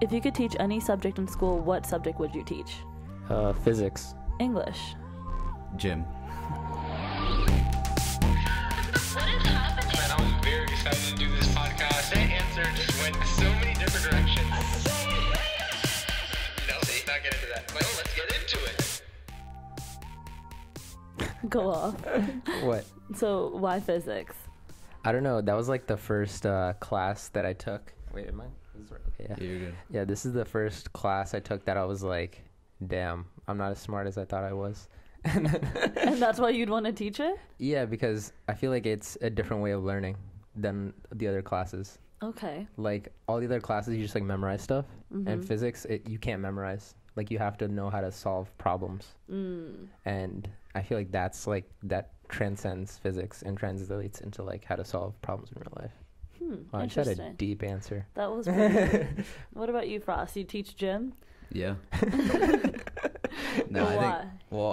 If you could teach any subject in school, what subject would you teach? Physics. English. Gym. What is happening? Man, I was very excited to do this podcast. That answer just went so many different directions. No, see, not get into that. Well, let's get into it. Go off. What? So why physics? I don't know. That was like the first class that I took. Wait, am I? This is right. Okay, yeah. You're good. Yeah, this is the first class I took that I was like, damn, I'm not as smart as I thought I was. And that's why you'd want to teach it? Yeah, because I feel like it's a different way of learning than the other classes. Okay. Like all the other classes, you just like memorize stuff, Mm-hmm. and physics, you can't memorize. Like you have to know how to solve problems, and I feel like that's like that transcends physics and translates into like how to solve problems in real life. Wow, I just had a Interesting. deep answer. That was pretty good. What about you, Frost? You teach gym? Yeah. Why?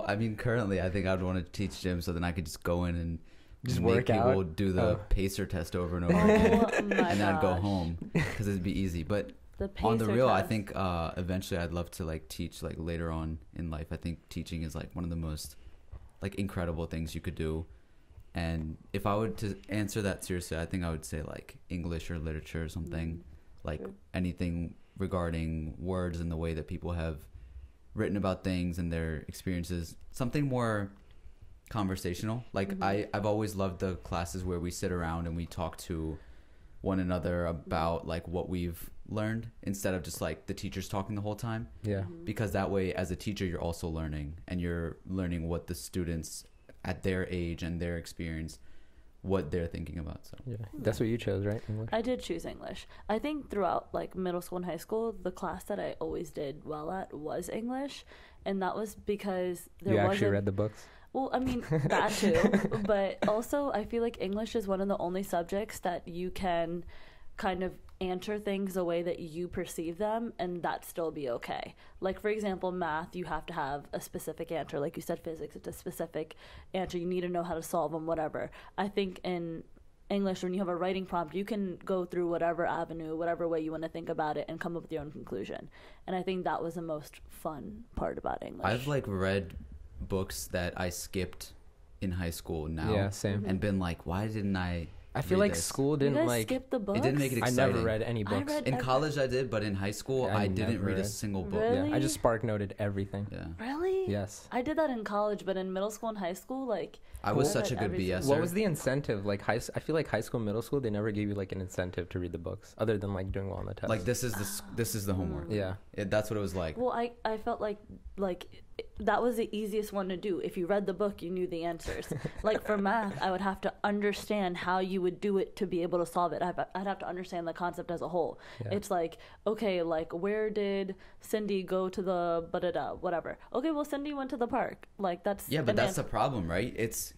I mean, currently, I think I'd want to teach gym so then I could just go in and Just make work people out? do the Oh. pacer test over and over again, Oh my and then I'd go gosh. home because it'd be easy. But The on the pacer real, I test. think eventually I'd love to like teach like later on in life. I think teaching is like one of the most like incredible things you could do. And if I were to answer that seriously, I think I would say like English or literature or something, like True. anything regarding words and the way that people have written about things and their experiences, something more conversational. Like I've always loved the classes where we sit around and we talk to one another about like what we've learned instead of just like the teachers talking the whole time, Yeah. because that way as a teacher you're also learning, and you're learning what the students at their age and their experience, what they're thinking about. So Yeah. That's what you chose, right? English? I did choose English. I think throughout like middle school and high school, the class that I always did well at was English, and that was because there You wasn't. actually read the books? Well, I mean that too, but also I feel like English is one of the only subjects that you can kind of answer things the way that you perceive them, and that still be okay. Like for example, math, you have to have a specific answer. Like you said, physics, it's a specific answer. You need to know how to solve them, whatever. I think in English, when you have a writing prompt, you can go through whatever avenue, whatever way you want to think about it, and come up with your own conclusion. And I think that was the most fun part about English. I've like read books that I skipped in high school now, Yeah, same. and been like, why didn't I feel read like this? school you didn't guys like. skip the books? It didn't make it I exciting. never read any books. read In every- college I did, but in high school Yeah, I I didn't never read a read. single book. Really? Yeah, I just spark noted everything. Yeah. Really? Yes. I did that in college, but in middle school and high school, like I was I such a read good everything. BSer. What was the incentive? Like I feel like high school, middle school, they never gave you like an incentive to read the books, other than like doing well on the test. Like this is the homework. Yeah. That's what it was like. Well, I felt like that was the easiest one to do. If you read the book, you knew the answers. Like for math, I would have to understand how you would do it to be able to solve it. I'd have to understand the concept as a whole. Yeah. It's like, okay, like where did Cindy go to the whatever? Okay, well Cindy went to the park. Like that's Yeah, but an that's the answer. problem, right? It's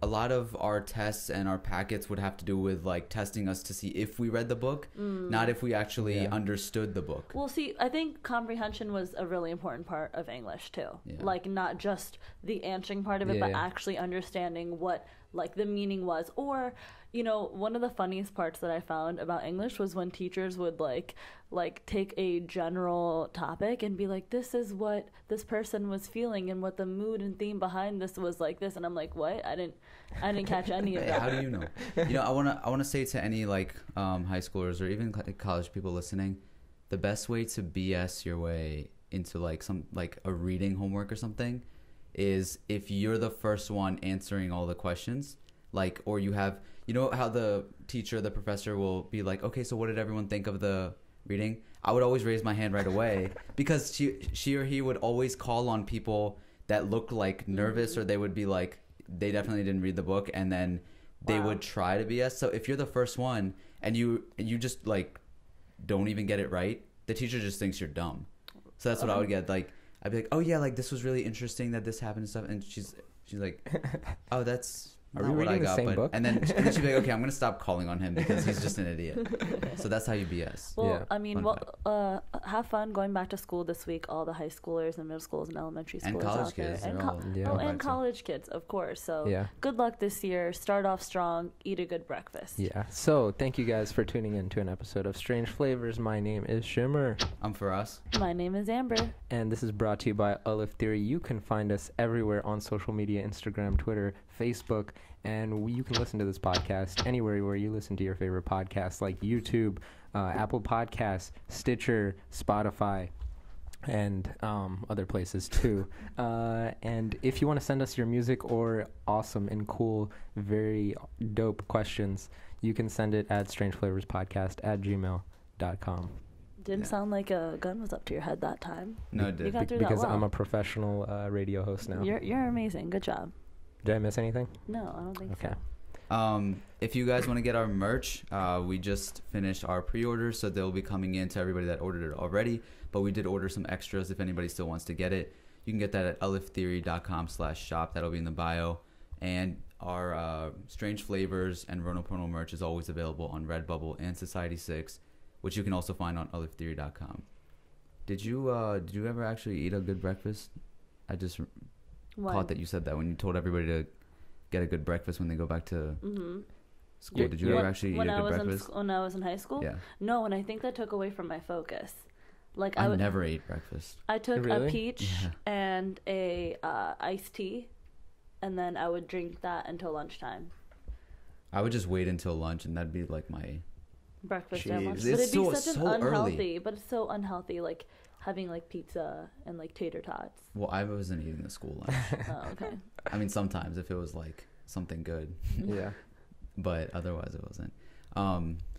a lot of our tests and our packets would have to do with like testing us to see if we read the book, not if we actually understood the book. Well, see, I think comprehension was a really important part of English too. Yeah. Like not just the answering part of it, Yeah, but yeah. actually understanding what like the meaning was. Or, you know, one of the funniest parts that I found about English was when teachers would like take a general topic and be like, this is what this person was feeling and what the mood and theme behind this was like this, and I'm like, what? I didn't catch any of Hey, that. how do you know? You know, I wanna say to any like high schoolers or even college people listening, the best way to BS your way into like some like a reading homework or something is if you're the first one answering all the questions, like, or you have, you know how the teacher, the professor will be like, okay, so what did everyone think of the reading? I would always raise my hand right away because she or he would always call on people that looked like nervous, or they would be like, they definitely didn't read the book, and then they Wow. would try to BS. So if you're the first one and you just like don't even get it right, the teacher just thinks you're dumb. So that's what I would get. Like I'd be like, oh yeah, like this was really interesting that this happened and stuff, and she's like, oh, that's Are not we what I reading the got, same but book? and then she'd be like, okay, I'm gonna stop calling on him because he's just an idiot. So that's how you BS. Well, Yeah. I mean, Fun have fun going back to school this week. All the high schoolers and middle schools and elementary And schoolers college out there, kids, and they're all Yeah. oh, going and back to- college kids, of course. So Yeah. good luck this year. Start off strong. Eat a good breakfast. Yeah. So thank you guys for tuning in to an episode of Strange Flavors. My name is Shimmer, I'm for us. My name is Amber. and this is brought to you by Alif Theory. You can find us everywhere on social media: Instagram, Twitter, Facebook, and you can listen to this podcast anywhere where you listen to your favorite podcasts, like YouTube, Apple Podcasts, Stitcher, Spotify, and other places too. And if you want to send us your music or awesome and cool, very dope questions, you can send it at strangeflavorspodcast@gmail.com. Didn't sound like a gun was up to your head that time. No, it You did. got through Because that well. I'm a professional radio host now. You're amazing. Good job. Did I miss anything? No, I don't think Okay. so. If you guys want to get our merch, we just finished our pre-orders, so they'll be coming in to everybody that ordered it already. But we did order some extras if anybody still wants to get it. You can get that at aliftheory.com/shop. That'll be in the bio. And our Strange Flavors and Ronopono merch is always available on Redbubble and Society6, which you can also find on aliftheory.com. Did you ever actually eat a good breakfast? I just caught that you said that when you told everybody to get a good breakfast when they go back to school. Yeah, Did you ever actually eat when a I good was breakfast? when I was in high school? Yeah. No, and I think that took away from my focus. Like I never ate breakfast. I took Really? a peach Yeah. and a iced tea, and then I would drink that until lunchtime. I would just wait until lunch, and that'd be like my. Breakfast Jeez. and lunch. It's But it'd be so- such an so early. unhealthy. But it's so unhealthy, like having like pizza and like tater tots. Well, I wasn't eating the school lunch. Oh, okay. I mean, sometimes if it was like something good, Yeah. but otherwise it wasn't.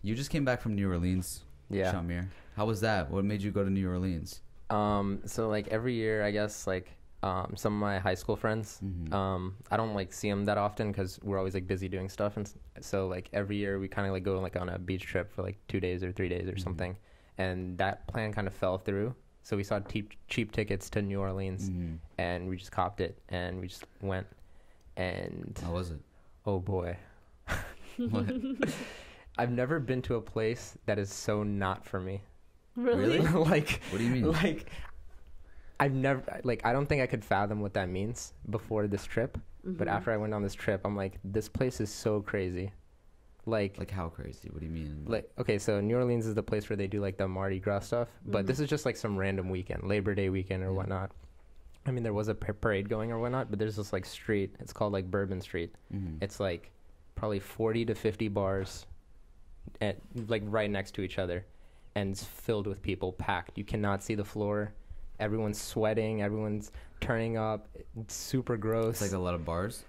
You just came back from New Orleans, Yeah. SHAH-AMEER. How was that? What made you go to New Orleans? So like every year, I guess like some of my high school friends, I don't like see them that often because we're always like busy doing stuff, and so like every year we kind of like go like on a beach trip for like 2 days or 3 days or something, and that plan kind of fell through. So we saw cheap tickets to New Orleans, and we just copped it, and we just went, and How was it? oh boy, What? I've never been to a place that is so not for me. Really? Like, What do you mean? like I've never like I don't think I could fathom what that means before this trip. But after I went on this trip, I'm like, this place is so crazy. Like How crazy? What do you mean? okay, so New Orleans is the place where they do like the Mardi Gras stuff, but this is just like some random weekend, Labor Day weekend or whatnot. I mean, there was a parade going or whatnot, but there's this like street. It's called like Bourbon Street. It's like probably 40 to 50 bars, at like right next to each other, and it's filled with people, packed. You cannot see the floor. Everyone's sweating. Everyone's turning up. It's super gross. It's like a lot of bars.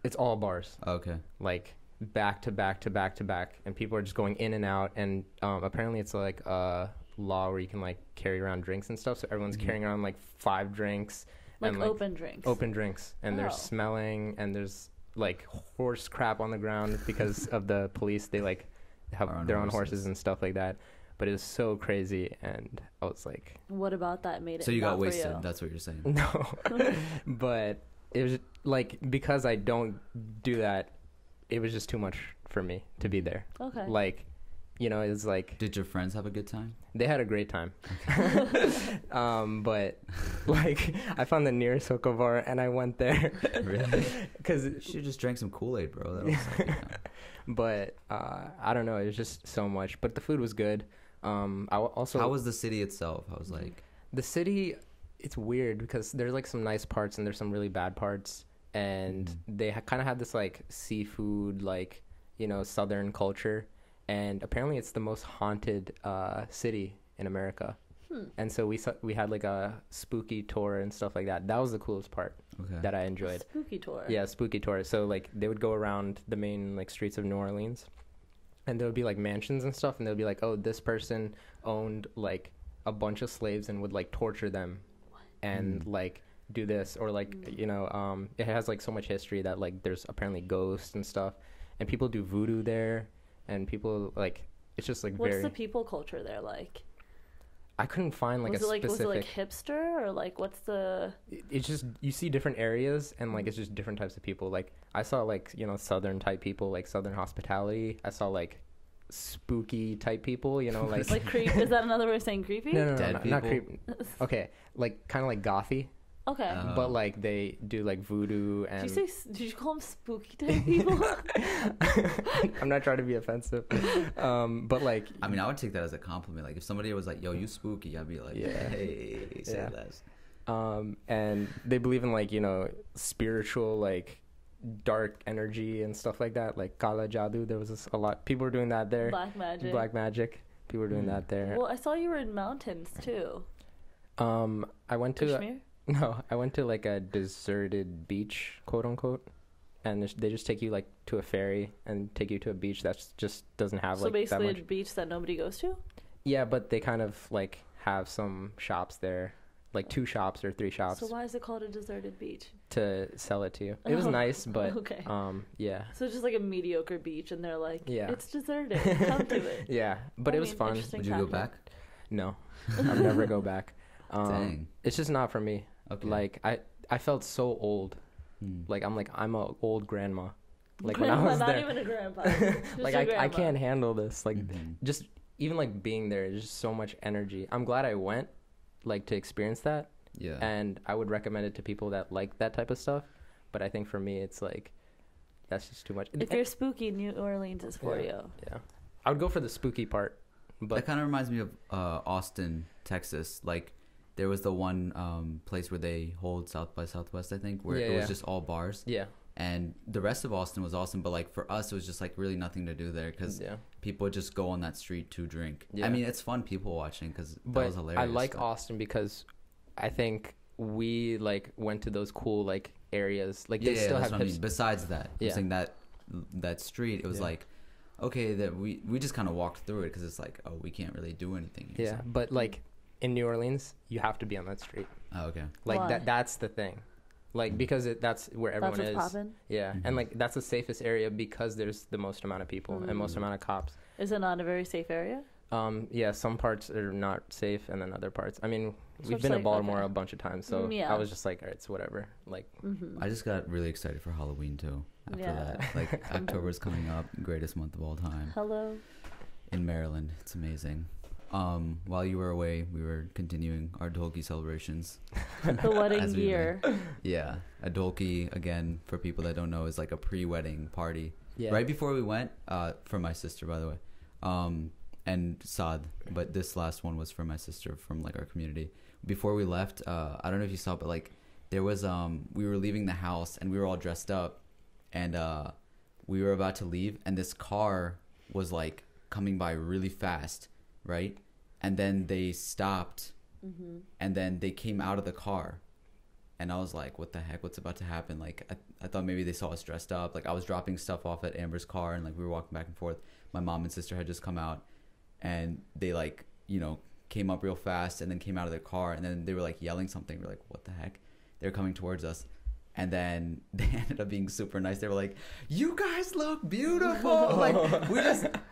It's all bars, Okay. like back to back to back to back, and people are just going in and out. And apparently, it's like a law where you can like carry around drinks and stuff. So everyone's carrying around like 5 drinks, Like and open drinks. open drinks, and they're Oh. smelling, and there's like horse crap on the ground because of the police. They like have Are on their own horses. horses and stuff like that. But it was so crazy, and I was like, What about that made it? So you not got for wasted. you? That's what you're saying. no. But it was like, because I don't do that, it was just too much for me to be there. Okay. Like, you know, it's like Did your friends have a good time? they had a great time. But like I found the nearest hookah bar and I went there. Really? Because You should just drank some Kool-Aid, bro. That'll suck you down. but I don't know, it was just so much. But the food was good. Also, How was the city itself? How was like? the city? It's weird because there's like some nice parts and there's some really bad parts, and they kind of had this like seafood, like, you know, southern culture, and apparently it's the most haunted city in America. And so we had like a spooky tour and stuff like that. That was the coolest part Okay. that I enjoyed. Spooky tour. Yeah, spooky tour. So like they would go around the main like streets of New Orleans, and there would be like mansions and stuff, and they'd be like, oh, this person owned like a bunch of slaves and would like torture them, and like do this, or like you know, it has like so much history that like there's apparently ghosts and stuff, and people do voodoo there, and people like it's just like What's very. the people culture there like? I couldn't find like was a it like specific. was it like hipster or like what's the? It's just you see different areas and like it's just different types of people. Like I saw like southern type people, like southern hospitality. I saw like spooky type people, like Like creep? Is that another way of saying creepy? no, Dead not people? creep. Okay, like kind of like gothy, Okay. but like they do like voodoo and. Did you call them spooky type people? I'm not trying to be offensive, but like I mean, I would take that as a compliment. Like if somebody was like, "Yo, you spooky," I'd be like, Yeah. "Hey, say Yeah. less." and they believe in like spiritual like dark energy and stuff like that, like kala jadoo. There was a lot people were doing that there. Black magic. Black magic. People were doing that there. Well, I saw you were in mountains too. I went to Kashmir? I went to like a deserted beach, quote unquote, and they just take you like to a ferry and take you to a beach that's just doesn't have So like that basically much. a beach that nobody goes to? Yeah, but they kind of like have some shops there, like 2 shops or 3 shops So why is it called a deserted beach? to sell it to you. It was Oh, nice, but okay. yeah. So it's just like a mediocre beach and they're like, Yeah. it's deserted. Come to it. Yeah, but I it was mean, fun. interesting Would you go tactic. back? No, I'll never go back. Dang. It's just not for me. Okay. Like I felt so old. Like I'm a old grandma. Like Grandma, when I was not there, even a grandpa. Just like a I grandma. can't handle this. Like Mhm. just even like being there is just so much energy. I'm glad I went, like to experience that, Yeah. and I would recommend it to people that like that type of stuff. But I think for me, it's like that's just too much. If you're spooky, New Orleans is for you. Yeah, I would go for the spooky part, That but kind of reminds me of Austin, Texas. Like there was the one place where they hold South by Southwest, I think, where Yeah, it was yeah. just all bars. yeah, And the rest of Austin was awesome, but like for us, it was just like really nothing to do there because yeah. people would just go on that street to drink. Yeah. I mean, it's fun people watching because that But was hilarious. I like but- Austin because I think we like went to those cool like areas. Like Yeah, they still that's have what I mean. Besides that, I'm Yeah. saying that street, it was Yeah. like, okay, that we just kind of walked through it because it's like, oh, we can't really do anything here. Yeah, but like in New Orleans, you have to be on that street. Oh, okay. Like Why? that's the thing. Like because that's where everyone That's what's is. poppin'? Yeah, Mhm. and like that's the safest area because there's the most amount of people and most amount of cops. Is it not a very safe area? Yeah, some parts are not safe, and then other parts. I mean, So we've it's been to like, Baltimore okay. a bunch of times, so Yeah. I was just like, all right, it's whatever. Like, I just got really excited for Halloween too. After Yeah. that, like October's coming up, greatest month of all time Hello. in Maryland. It's amazing. While you were away, we were continuing our Dolki celebrations. The wedding As we year. Yeah, a Dolki, again, for people that don't know, is like a pre-wedding party. yeah, Right before we went, for my sister, by the way, and Saad, but this last one was for my sister from like our community. Before we left, I don't know if you saw, but like there was, we were leaving the house and we were all dressed up, and we were about to leave, and this car was like coming by really fast, right? And then they stopped, and then they came out of the car. And I was like, what the heck? What's about to happen? Like, I thought maybe they saw us dressed up. Like, I was dropping stuff off at Amber's car, and, like, we were walking back and forth. My mom and sister had just come out, and they, like, came up real fast and then came out of their car. And then they were, like, yelling something. We were like, what the heck? They were coming towards us. And then they ended up being super nice. They were like, you guys look beautiful. Like,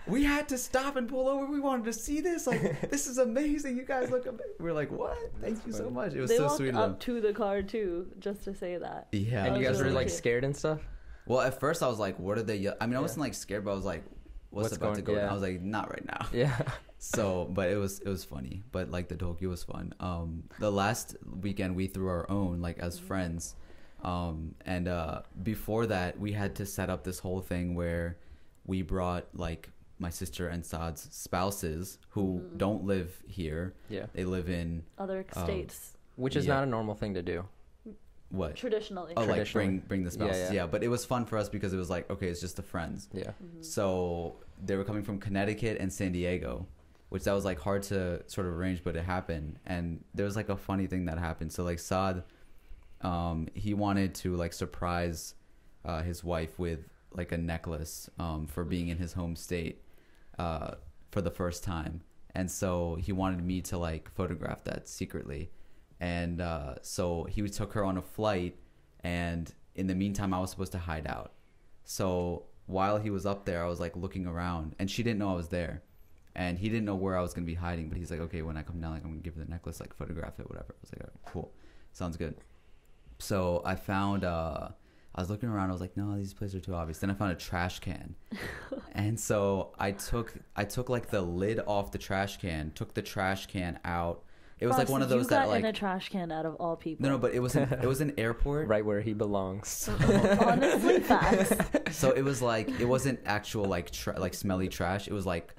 we had to stop and pull over. We wanted to see this. Like, this is amazing. You guys look amazing. We were like, what? Thank you so much. It was They so walked sweet of up them. to the car too, just to say that. Yeah. and you That guys was were really like cute. scared and stuff. Well, at first I was like, what are they I mean, I Yeah. wasn't like scared, but I was like, what's about to going- go down? yeah. I was like, not right now. Yeah, So, but it was funny. But like the Dolki was fun. The last weekend we threw our own, like as friends. And before that we had to set up this whole thing where we brought like my sister and Saad's spouses who don't live here. yeah, They live in Other states, which is Yeah. not a normal thing to do. what? traditionally. Oh, like Traditionally. bring the spouses. yeah. Yeah, but it was fun for us because it was like, okay, it's just the friends. Yeah, So they were coming from Connecticut and San Diego, which that was like hard to sort of arrange, but it happened. And there was like a funny thing that happened. So like Saad, he wanted to like surprise his wife with like a necklace for being in his home state for the first time. And so he wanted me to like photograph that secretly. And so he took her on a flight, and in the meantime I was supposed to hide out. So while he was up there, I was like looking around, and she didn't know I was there. And he didn't know where I was going to be hiding, but he's like, okay, when I come down, like, I'm going to give you the necklace, like, photograph it, whatever. I was like, all right, cool. Sounds good. So I found, I was looking around. I was like, no, these places are too obvious. Then I found a trash can. And so I took like the lid off the trash can, took the trash can out. It was like one of those that like in a trash can out of all people. No, but it was an airport, Right where he belongs. Honestly, facts. So it was like, it wasn't actual like like smelly trash. It was like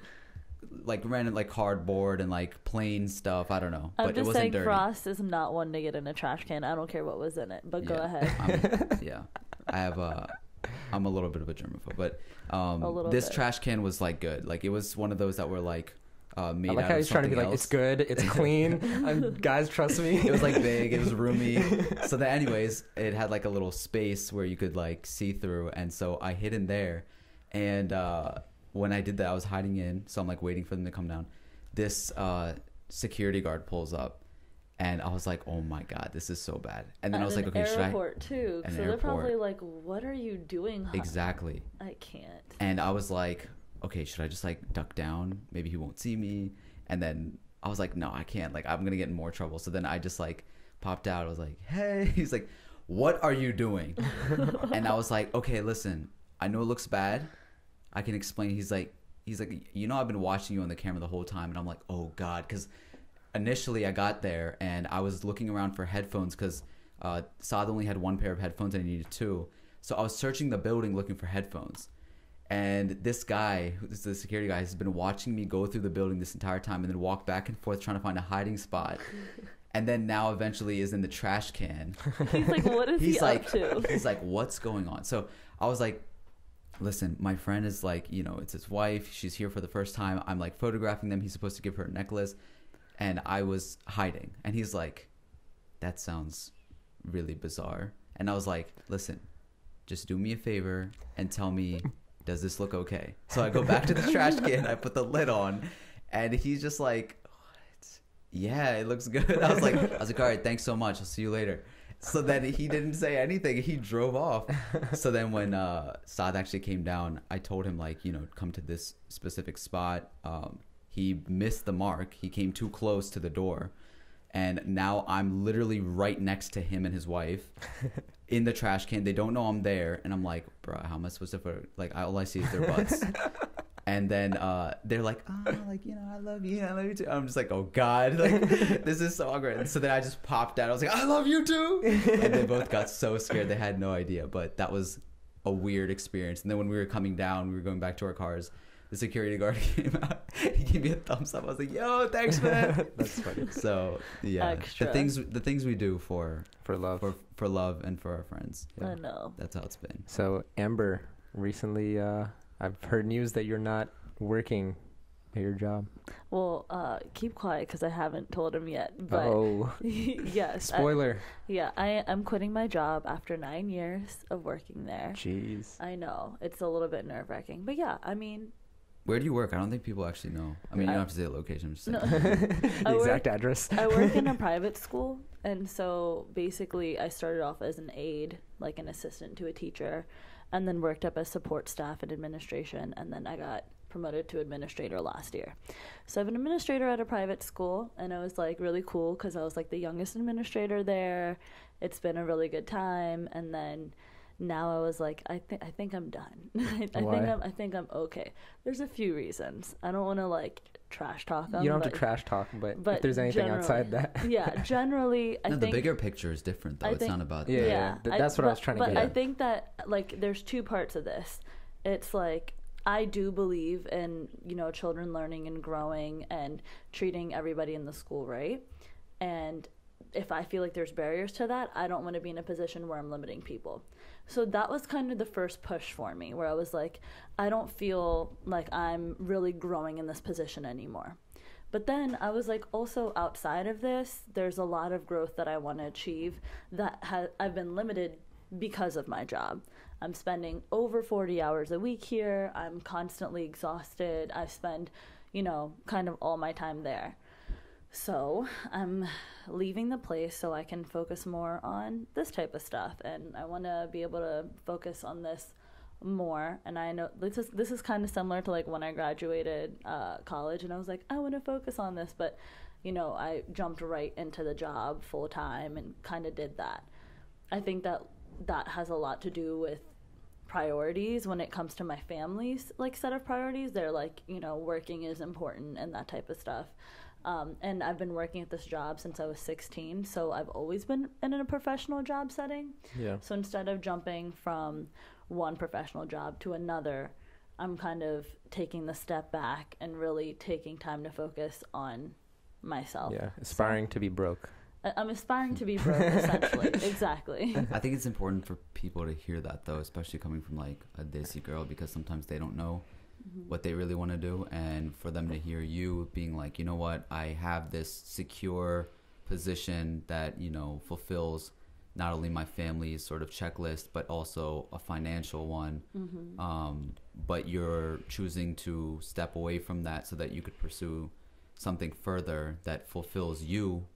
random like cardboard and like plain stuff. I don't know, I'm but just it wasn't saying, dirty. Frost is not one to get in a trash can. I don't care what was in it, but go ahead. Yeah, I have I'm a little bit of a germaphobe, but little this bit. trash can was like good. Like it was one of those that were like made I like out how of he's trying to be something like, else. it's good, it's clean. Guys, trust me. It was like big, it was roomy. So then anyways, it had like a little space where you could like see through, and so I hid in there. And when I did that, I was hiding in, so I'm like waiting for them to come down. This security guard pulls up, and I was like, oh my god, this is so bad. And then I was like, okay, should I? Airport too. An So they're airport. probably like, what are you doing? Huh? Exactly. I can't. And I was like, okay, should I just like duck down? Maybe he won't see me. And then I was like, no, I can't. Like, I'm gonna get in more trouble. So then I just like popped out. I was like, hey. He's like, what are you doing? And I was like, okay, listen, I know it looks bad. I can explain. He's like, you know, I've been watching you on the camera the whole time. And I'm like, oh god, because initially I got there and I was looking around for headphones because Saad only had one pair of headphones and I needed two. So I was searching the building looking for headphones. And this guy, who's the security guy, has been watching me go through the building this entire time and then walk back and forth trying to find a hiding spot. And then now eventually is in the trash can. He's like, what is he like, up to? He's like, what's going on? So I was like, listen, my friend is like, you know, it's his wife. She's here for the first time. I'm like photographing them. He's supposed to give her a necklace. And I was hiding. And he's like, that sounds really bizarre. And I was like, listen, just do me a favor and tell me, does this look okay? So I go back to the trash can. I put the lid on. And he's just like, what? Yeah, it looks good. I was like, all right, thanks so much. I'll see you later. So then he didn't say anything. He drove off. So then when Saad actually came down, I told him, like, you know, come to this specific spot. He missed the mark. He came too close to the door. And now I'm literally right next to him and his wife in the trash can. They don't know I'm there. And I'm like, bro, how am I supposed to, like, all I see is their butts. And then they're like, oh, like, you know, I love you too. I'm just like, oh god, like, this is so awkward. And so then I just popped out. I was like, I love you too. And they both got so scared. They had no idea. But that was a weird experience. And then when we were coming down, we were going back to our cars, the security guard came out. He gave me a thumbs up. I was like, yo, thanks, man. That's funny. So yeah, Extra. the things we do for love. for love and for our friends. Yeah, I know. that's how it's been. So Amber, recently I've heard news that you're not working at your job. Well, keep quiet because I haven't told him yet. But Oh, yes. spoiler. I'm quitting my job after 9 years of working there. Jeez. I know. It's a little bit nerve-wracking. But yeah, I mean... Where do you work? I don't think people actually know. I mean, you don't have to say the location. I'm just saying. The exact address. I work in a private school, and so basically I started off as an aide, like an assistant to a teacher, and then worked up as support staff and administration, and then I got promoted to administrator last year. So I've been administrator at a private school, and it was like really cool because I was like the youngest administrator there. It's been a really good time, and then now I was like, I think I'm done. I think I'm okay. There's a few reasons. I don't want to like trash talk them. You don't have to trash talk, but if there's anything outside that. Yeah, generally, I No, think the bigger picture is different, though. It's not about Yeah, that. yeah. That's what I was trying to get But I at. think that like there's two parts of this. It's like I do believe in, you know, children learning and growing and treating everybody in the school right. And if I feel like there's barriers to that, I don't want to be in a position where I'm limiting people. So that was kind of the first push for me, where I was like, I don't feel like I'm really growing in this position anymore. But then I was like, also outside of this, there's a lot of growth that I want to achieve that I've been limited because of my job. I'm spending over 40 hours a week here. I'm constantly exhausted. I spend, you know, kind of all my time there. So I'm leaving the place so I can focus more on this type of stuff. And I want to be able to focus on this more. And I know this is kind of similar to like when I graduated college, and I was like, I want to focus on this, but you know, I jumped right into the job full time and kind of did that. I think that has a lot to do with priorities when it comes to my family's like set of priorities. They're like, you know, working is important and that type of stuff. And I've been working at this job since I was 16, so I've always been in a professional job setting. Yeah. So instead of jumping from one professional job to another, I'm kind of taking the step back and really taking time to focus on myself. Yeah, aspiring to be broke. I'm aspiring to be broke, essentially. Exactly. I think it's important for people to hear that, though, especially coming from like a Desi girl, because sometimes they don't know what they really want to do, and for them to hear you being like, you know what, I have this secure position that, you know, fulfills not only my family's sort of checklist, but also a financial one. But you're choosing to step away from that so that you could pursue something further that fulfills you.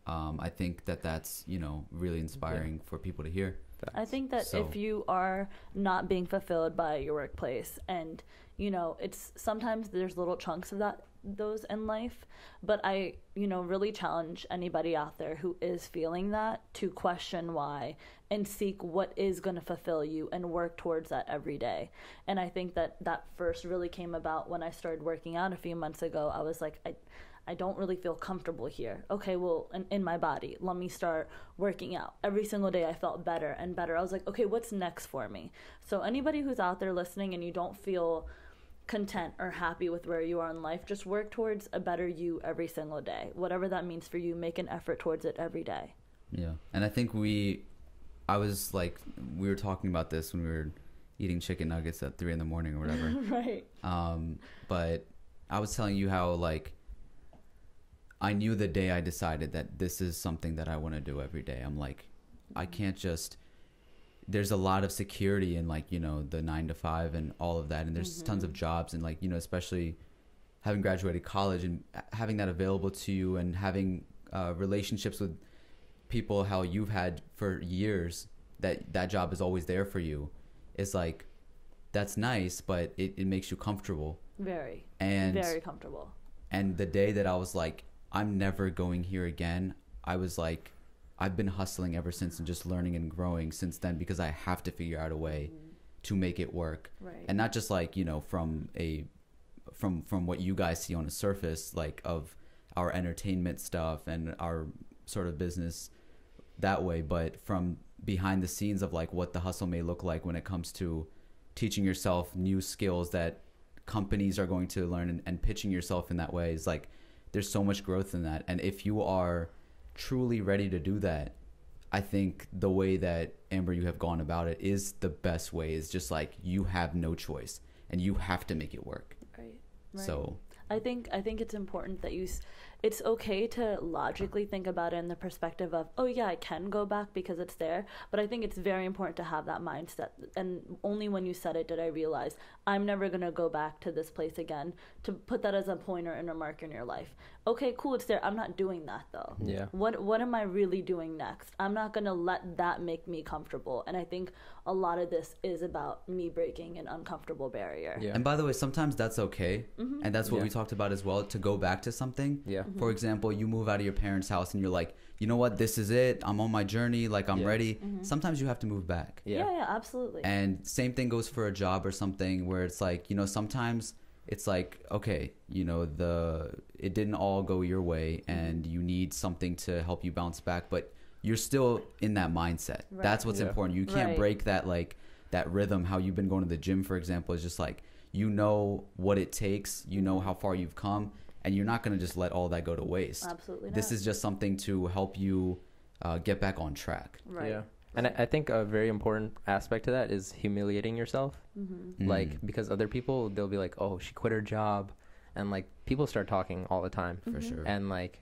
I think that's, you know, really inspiring for people to hear. I think that if you are not being fulfilled by your workplace, and you know, it's sometimes there's little chunks of those in life, but I, you know, really challenge anybody out there who is feeling that to question why and seek what is going to fulfill you and work towards that every day. And I think that first really came about when I started working out a few months ago. I was like, I don't really feel comfortable here. Okay, well, in my body, let me start working out. Every single day I felt better and better. I was like, okay, what's next for me? So anybody who's out there listening and you don't feel content or happy with where you are in life, just work towards a better you every single day. Whatever that means for you, make an effort towards it every day. Yeah. And I think we were talking about this when we were eating chicken nuggets at 3 a.m. or whatever. Right. But I was telling you how, like, I knew the day I decided that this is something that I want to do every day. I'm like, I can't just, there's a lot of security in, like, you know, the 9 to 5 and all of that. And there's tons of jobs, and, like, you know, especially having graduated college and having that available to you, and having relationships with people how you've had for years, that job is always there for you. It's like, that's nice, but it makes you comfortable. Very comfortable. And the day that I was like, I'm never going here again, I was like, I've been hustling ever since and just learning and growing since then, because I have to figure out a way to make it work. Right. And not just like, you know, from what you guys see on the surface, like of our entertainment stuff and our sort of business that way, but from behind the scenes of like what the hustle may look like when it comes to teaching yourself new skills that companies are going to learn, and pitching yourself in that way is like, there's so much growth in that. And if you are truly ready to do that, I think the way that, Amber, you have gone about it is the best way. Is just like, you have no choice and you have to make it work. Right. So I think it's important that it's okay to logically think about it in the perspective of, oh yeah, I can go back because it's there. But I think it's very important to have that mindset. And only when you said it did I realize I'm never going to go back to this place again, to put that as a pointer and a marker in your life. Okay, cool, it's there. I'm not doing that though. Yeah. What am I really doing next? I'm not going to let that make me comfortable. And I think a lot of this is about me breaking an uncomfortable barrier. Yeah. And by the way, sometimes that's okay. And that's what we talked about as well, to go back to something. Yeah. For example, you move out of your parents' house and you're like, you know what, this is it. I'm on my journey. Like, I'm ready. Sometimes you have to move back. Yeah, absolutely. And same thing goes for a job or something, where it's like, you know, sometimes it's like, okay, you know, it didn't all go your way and you need something to help you bounce back, but you're still in that mindset. Right. That's what's important. You can't break that, like, that rhythm. How you've been going to the gym, for example, is just like, you know what it takes, you know how far you've come, and you're not going to just let all that go to waste. Absolutely not. This is just something to help you get back on track. Right. Yeah. And I think a very important aspect to that is humiliating yourself. Like, because other people, they'll be like, oh, she quit her job. And, like, people start talking all the time. For sure. And, like,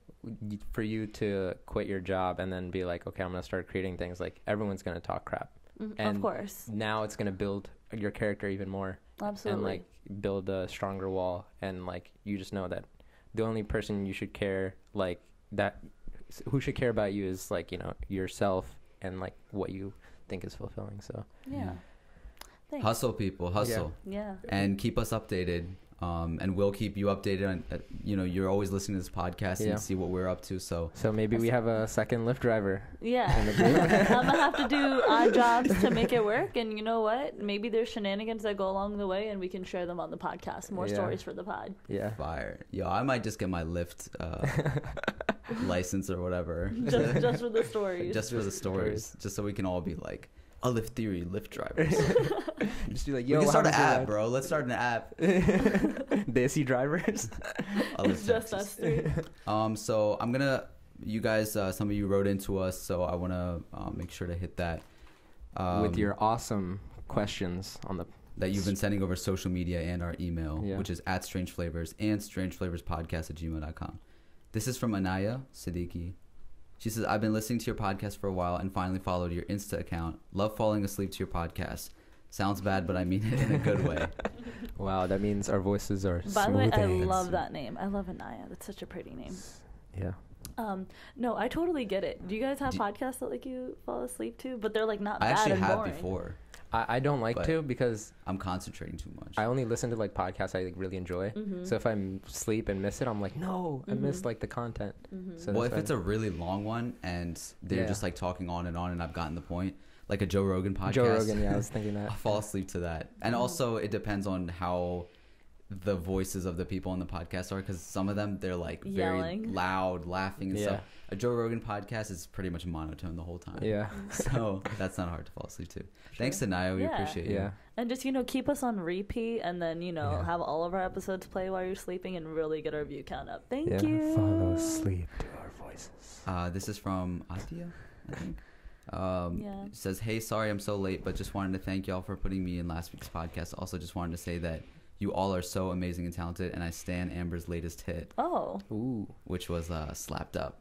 for you to quit your job and then be like, okay, I'm going to start creating things, like, everyone's going to talk crap. And of course. Now it's going to build your character even more. Absolutely. And, like, build a stronger wall. And, like, you just know that the only person you should care, like, who should care about you is, like, you know, yourself and, like, what you think is fulfilling. So Thanks. Hustle, people, hustle. Yeah. And keep us updated. And we'll keep you updated on, you're always listening to this podcast Yeah. and see what we're up to. So maybe we have a second Lyft driver. Yeah. I'm gonna have to do odd jobs to make it work, and you know what? Maybe there's shenanigans that go along the way, and we can share them on the podcast. More Yeah. stories for the pod. Yeah. fire. Yo, I might just get my Lyft license or whatever. Just for the stories. Just for the stories. Just so we can all be like, Alif Theory Lyft drivers. Just be like, We yo, can start an how was your app, bro. Let's start an app. ride? Desi drivers. Alif Just Texas. us three. So I'm gonna, you guys, some of you wrote into us, so I wanna make sure to hit that. With your awesome questions on the that you've been sending over social media and our email, Yeah. which is @strangeflavors and strangeflavorspodcast@gmail.com. This is from Anaya Siddiqui. She says, I've been listening to your podcast for a while and finally followed your Insta account. Love falling asleep to your podcast. Sounds bad, but I mean it in a good way. Wow, that means our voices are By the way, I smoothing. love that name. I love Anaya. That's such a pretty name. Yeah. No, I totally get it. Do you guys have Do- podcasts that like you fall asleep to? But they're like not I bad actually and have boring. before. I don't like But- to because I'm concentrating too much. I only listen to like podcasts I like, really enjoy. Mm-hmm. So if I sleep and miss it, I'm like, no, I missed like the content. Mm-hmm. So Well, that's if why- it's a really long one and they're Yeah. just like talking on and I've gotten the point, like a Joe Rogan podcast. Joe Rogan, yeah, I was thinking I'll that. fall asleep to that. And also, it depends on how the voices of the people on the podcast are, because some of them, they're like very Yelling. loud, laughing and Yeah. stuff. A Joe Rogan podcast is pretty much monotone the whole time. Yeah. So that's not hard to fall asleep to. Thanks to Naya. We Yeah. appreciate you. Yeah. And just, keep us on repeat and then, Yeah. have all of our episodes play while you're sleeping and really get our view count up. Thank Yeah. you. Follow sleep to our voices. This is from Atia, I think. Yeah. It says, hey, sorry I'm so late, but just wanted to thank y'all for putting me in last week's podcast. Also, just wanted to say that you all are so amazing and talented, and I stan Amber's latest hit, Oh. Ooh. which was Slapped Up.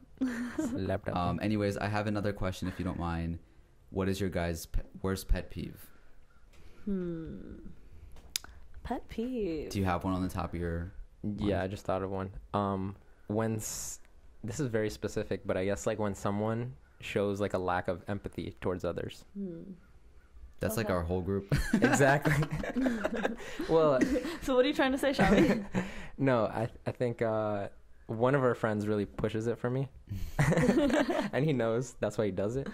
Slept up. Anyways, I have another question if you don't mind. What is your guys' worst pet peeve? Pet peeve. Do you have one on the top of your... Yeah, I just thought of one. This is very specific, but I guess like when someone shows like a lack of empathy towards others. That's like Okay. our whole group. Exactly. Well, So what are you trying to say, Shami? no, I think one of our friends really pushes it for me. And he knows that's why he does it.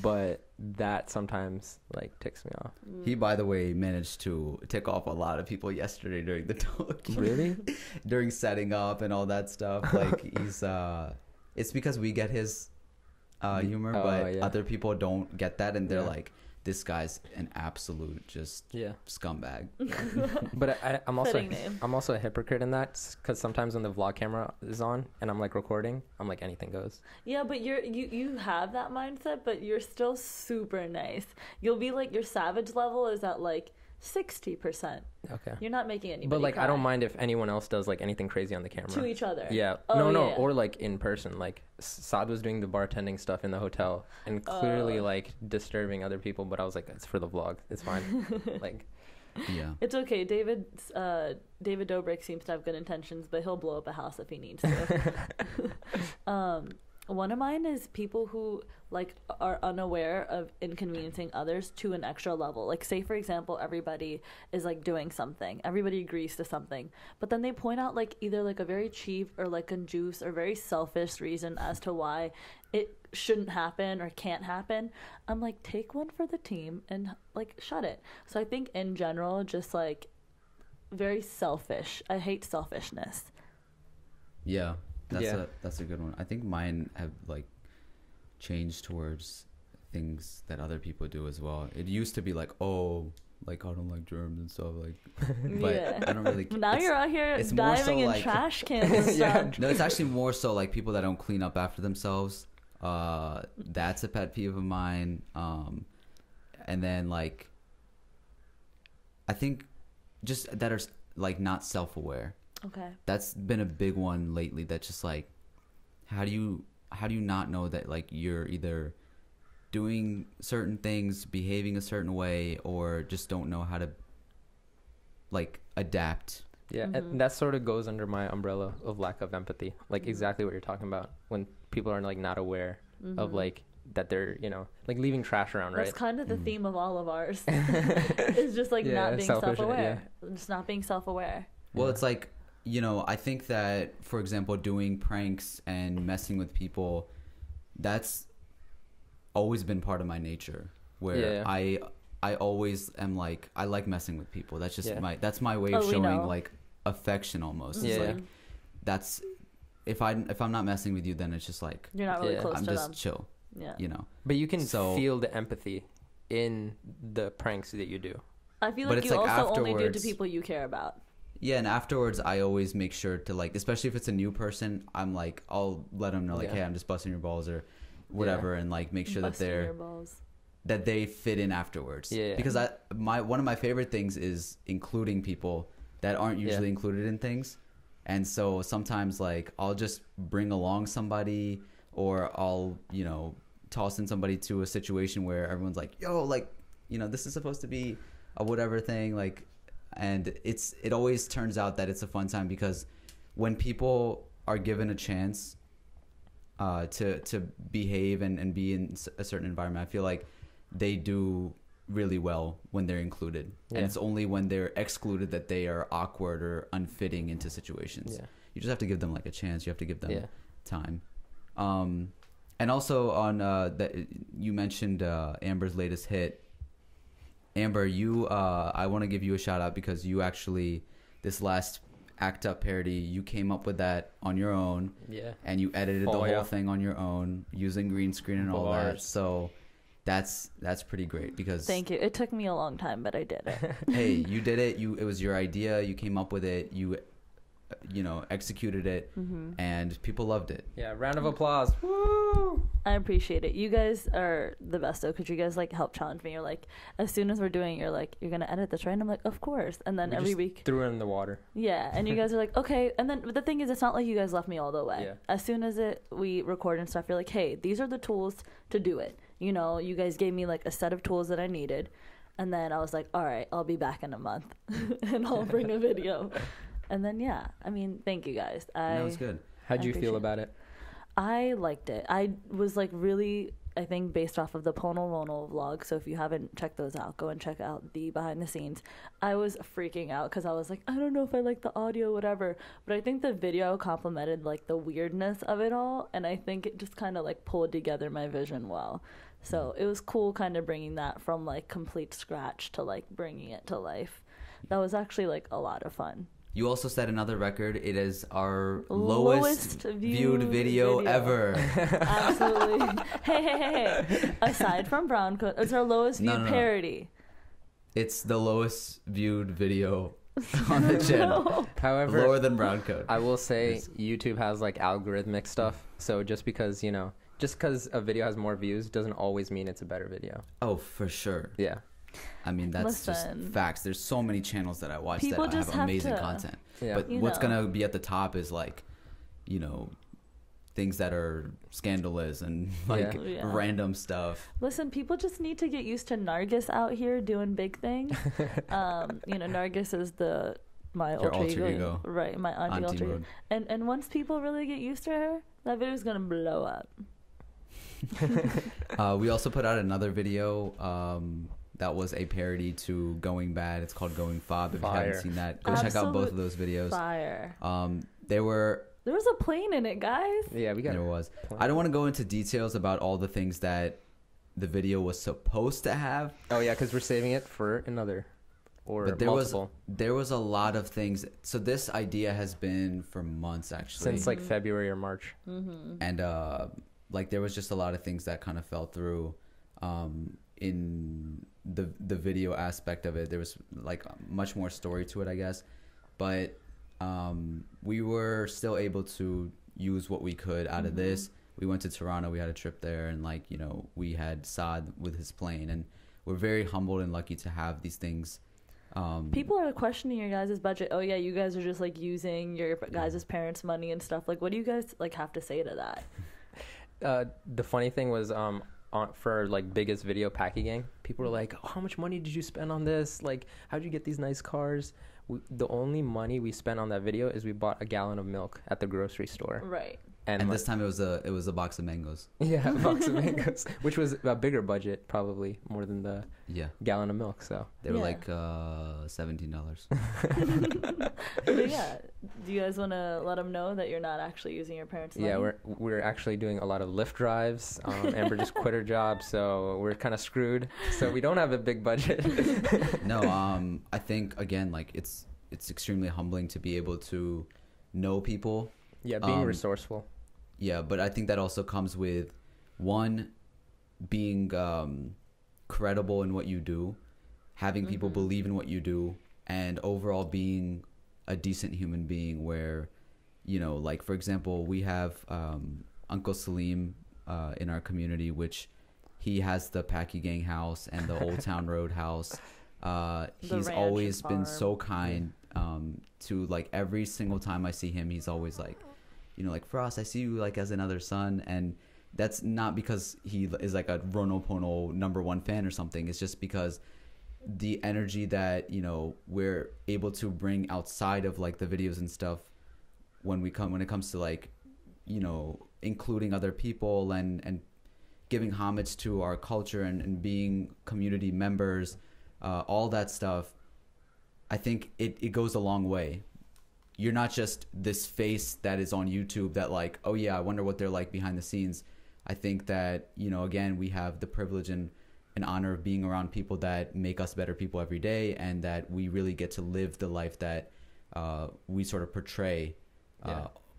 But that sometimes like ticks me off. He, by the way, managed to tick off a lot of people yesterday during the talk. Really? During setting up and all that stuff. Like, he's... it's because we get his humor, Oh, but yeah. other people don't get that, and they're Yeah. like, this guy's an absolute just Yeah. scumbag. But I'm also Fitting name. I'm also a hypocrite in that because sometimes when the vlog camera is on and I'm like recording, I'm like anything goes. Yeah, but you have that mindset, but you're still super nice. You'll be like, your savage level is at like 60%. Okay. You're not making anybody But like I don't cry. mind if anyone else does like anything crazy on the camera. To each other. Yeah. Oh, no, yeah. or like in person. Like Saad was doing the bartending stuff in the hotel and clearly like disturbing other people, but I was like, it's for the vlog. It's fine. Like Yeah. It's okay. David Dobrik seems to have good intentions, but he'll blow up a house if he needs to. One of mine is people who like are unaware of inconveniencing others to an extra level. Like, say for example, everybody is like doing something, everybody agrees to something, but then they point out like either like a very cheap or like a juice or very selfish reason as to why it shouldn't happen or can't happen. I'm like, take one for the team and like shut it. So I think in general, just like very selfish. I hate selfishness. Yeah. Yeah. That's a good one. I think mine have like changed towards things that other people do as well. It used to be like, oh, like I don't like germs and stuff, like, but Yeah. I don't really. Now it's- you're out here it's more so diving in like- trash cans and Yeah. stuff. No, it's actually more so like people that don't clean up after themselves. That's a pet peeve of mine. And then like, I think just that are like not self-aware. Okay. That's been a big one lately. That's just like, how do you not know that like you're either doing certain things, behaving a certain way, or just don't know how to like adapt. Yeah, and that sort of goes under my umbrella of lack of empathy. Like exactly what you're talking about when people are like not aware of like that they're, you know, like leaving trash around, right? That's kind of the theme of all of ours. It's just like Yeah, not being selfish, self-aware. Just not being self-aware. Well, it's like, you know, I think that, for example, doing pranks and messing with people, that's always been part of my nature, where I always am like, I like messing with people. That's just that's my way of showing like affection almost. It's like, that's, if I'm not messing with you, then it's just like, you're not really close I'm to just them. chill. Yeah. You know. But you can feel the empathy in the pranks that you do. I feel But like it's you like also only do it to afterwards- people you care about. Yeah, and afterwards, I always make sure to like, especially if it's a new person, I'm like, I'll let them know like, hey, I'm just busting your balls or whatever, and like make sure Busting your that balls. they fit in afterwards. Yeah. Because one of my favorite things is including people that aren't usually included in things, and so sometimes like I'll just bring along somebody, or I'll, you know, toss in somebody to a situation where everyone's like, yo, like, you know, this is supposed to be a whatever thing, like. And it always turns out that it's a fun time, because when people are given a chance to behave and be in a certain environment, I feel like they do really well when they're included. And it's only when they're excluded that they are awkward or unfitting into situations. You just have to give them like a chance. You have to give them time. And also on that, you mentioned Amber's latest hit. Amber, you I want to give you a shout out, because you actually, this last Act Up parody, you came up with that on your own. Yeah. And you edited the whole thing on your own using green screen and all that. So that's pretty great, because Thank you. It took me a long time, but I did it. hey, you did it. It was your idea. You came up with it. You know, executed it, and people loved it. Yeah, round of applause. Woo! I appreciate it. You guys are the best though, because you guys like help challenge me. You're like, as soon as we're doing it, you're like, you're gonna edit this, right? And I'm like, of course. And then every week threw it in the water. Yeah, and you guys are like, okay. And then but the thing is, it's not like you guys left me all the way. As soon as we record and stuff, you're like, hey, these are the tools to do it. You know, you guys gave me like a set of tools that I needed, and then I was like, all right, I'll be back in a month, and I'll bring a video. And then, I mean, thank you guys. That was good. How'd you feel about it? I liked it. I was like really, I think, based off of the Pono Rono vlog. So if you haven't checked those out, go and check out the behind the scenes. I was freaking out because I was like, I don't know if I like the audio, whatever. But I think the video complemented like the weirdness of it all. And I think it just kind of like pulled together my vision well. So it was cool kind of bringing that from like complete scratch to like bringing it to life. That was actually like a lot of fun. You also set another record. It is our lowest viewed video ever. Absolutely. Hey. Aside from Brown Coat, it's our lowest viewed parody. It's the lowest viewed video on the channel. However, lower than Brown Coat. I will say YouTube has like algorithmic stuff. So just because, you know, just because a video has more views doesn't always mean it's a better video. Oh, for sure. Yeah. I mean, that's just facts. There's so many channels that I watch People that just have amazing content. Yeah. But what's going to be at the top is like, you know, things that are scandalous and like random stuff. Listen, people just need to get used to Nargis out here doing big things. You know, Nargis is my alter ego. Right, my auntie alter ego. And once people really get used to her, that video is going to blow up. We also put out another video that was a parody to Going Bad. It's called Going Fob. If you haven't seen that, go check out both of those videos. Fire. There was a plane in it, guys. Yeah, there was. I don't want to go into details about all the things that the video was supposed to have. Oh yeah, because we're saving it for another or multiple. There was a lot of things. So this idea has been for months actually. Since like February or March. And like there was just a lot of things that kind of fell through in the video aspect of it. There was like much more story to it, I guess, but we were still able to use what we could out of this. We went to Toronto, we had a trip there, and like, you know, we had Saad with his plane, and we're very humbled and lucky to have these things. People are questioning your guys' budget. Oh yeah, you guys are just like using your guys' parents' money and stuff. Like, what do you guys like have to say to that? The funny thing was for like biggest video Packy Gang, people were like, oh, how much money did you spend on this? Like, how'd you get these nice cars? The only money we spent on that video is we bought a gallon of milk at the grocery store. Right. And this time it was a box of mangoes. Yeah, a box of mangoes, which was a bigger budget, probably more than the Yeah, gallon of milk. So they were Yeah. like $17. But yeah, do you guys want to let them know that you're not actually using your parents' money? yeah, we're actually doing a lot of Lyft drives. Amber just quit her job, so we're kind of screwed. So we don't have a big budget. No, I think again, like it's extremely humbling to be able to know people. Yeah, being resourceful. Yeah, but I think that also comes with one, being credible in what you do, having people believe in what you do, and overall being a decent human being where, you know, like for example, we have Uncle Salim in our community, which he has the Packy Gang house and the Old Town Road house. He's ranch always and been farm. so kind to, like, every single time I see him, he's always like, you know, like, Frost, I see you like as another son. And that's not because he is like a Ronopono #1 fan or something. It's just because the energy that, you know, we're able to bring outside of like the videos and stuff when it comes to, like, you know, including other people and giving homage to our culture and being community members, all that stuff, I think it goes a long way. You're not just this face that is on YouTube that, like, oh yeah, I wonder what they're like behind the scenes. I think that, you know, again, we have the privilege and honor of being around people that make us better people every day, and that we really get to live the life that we sort of portray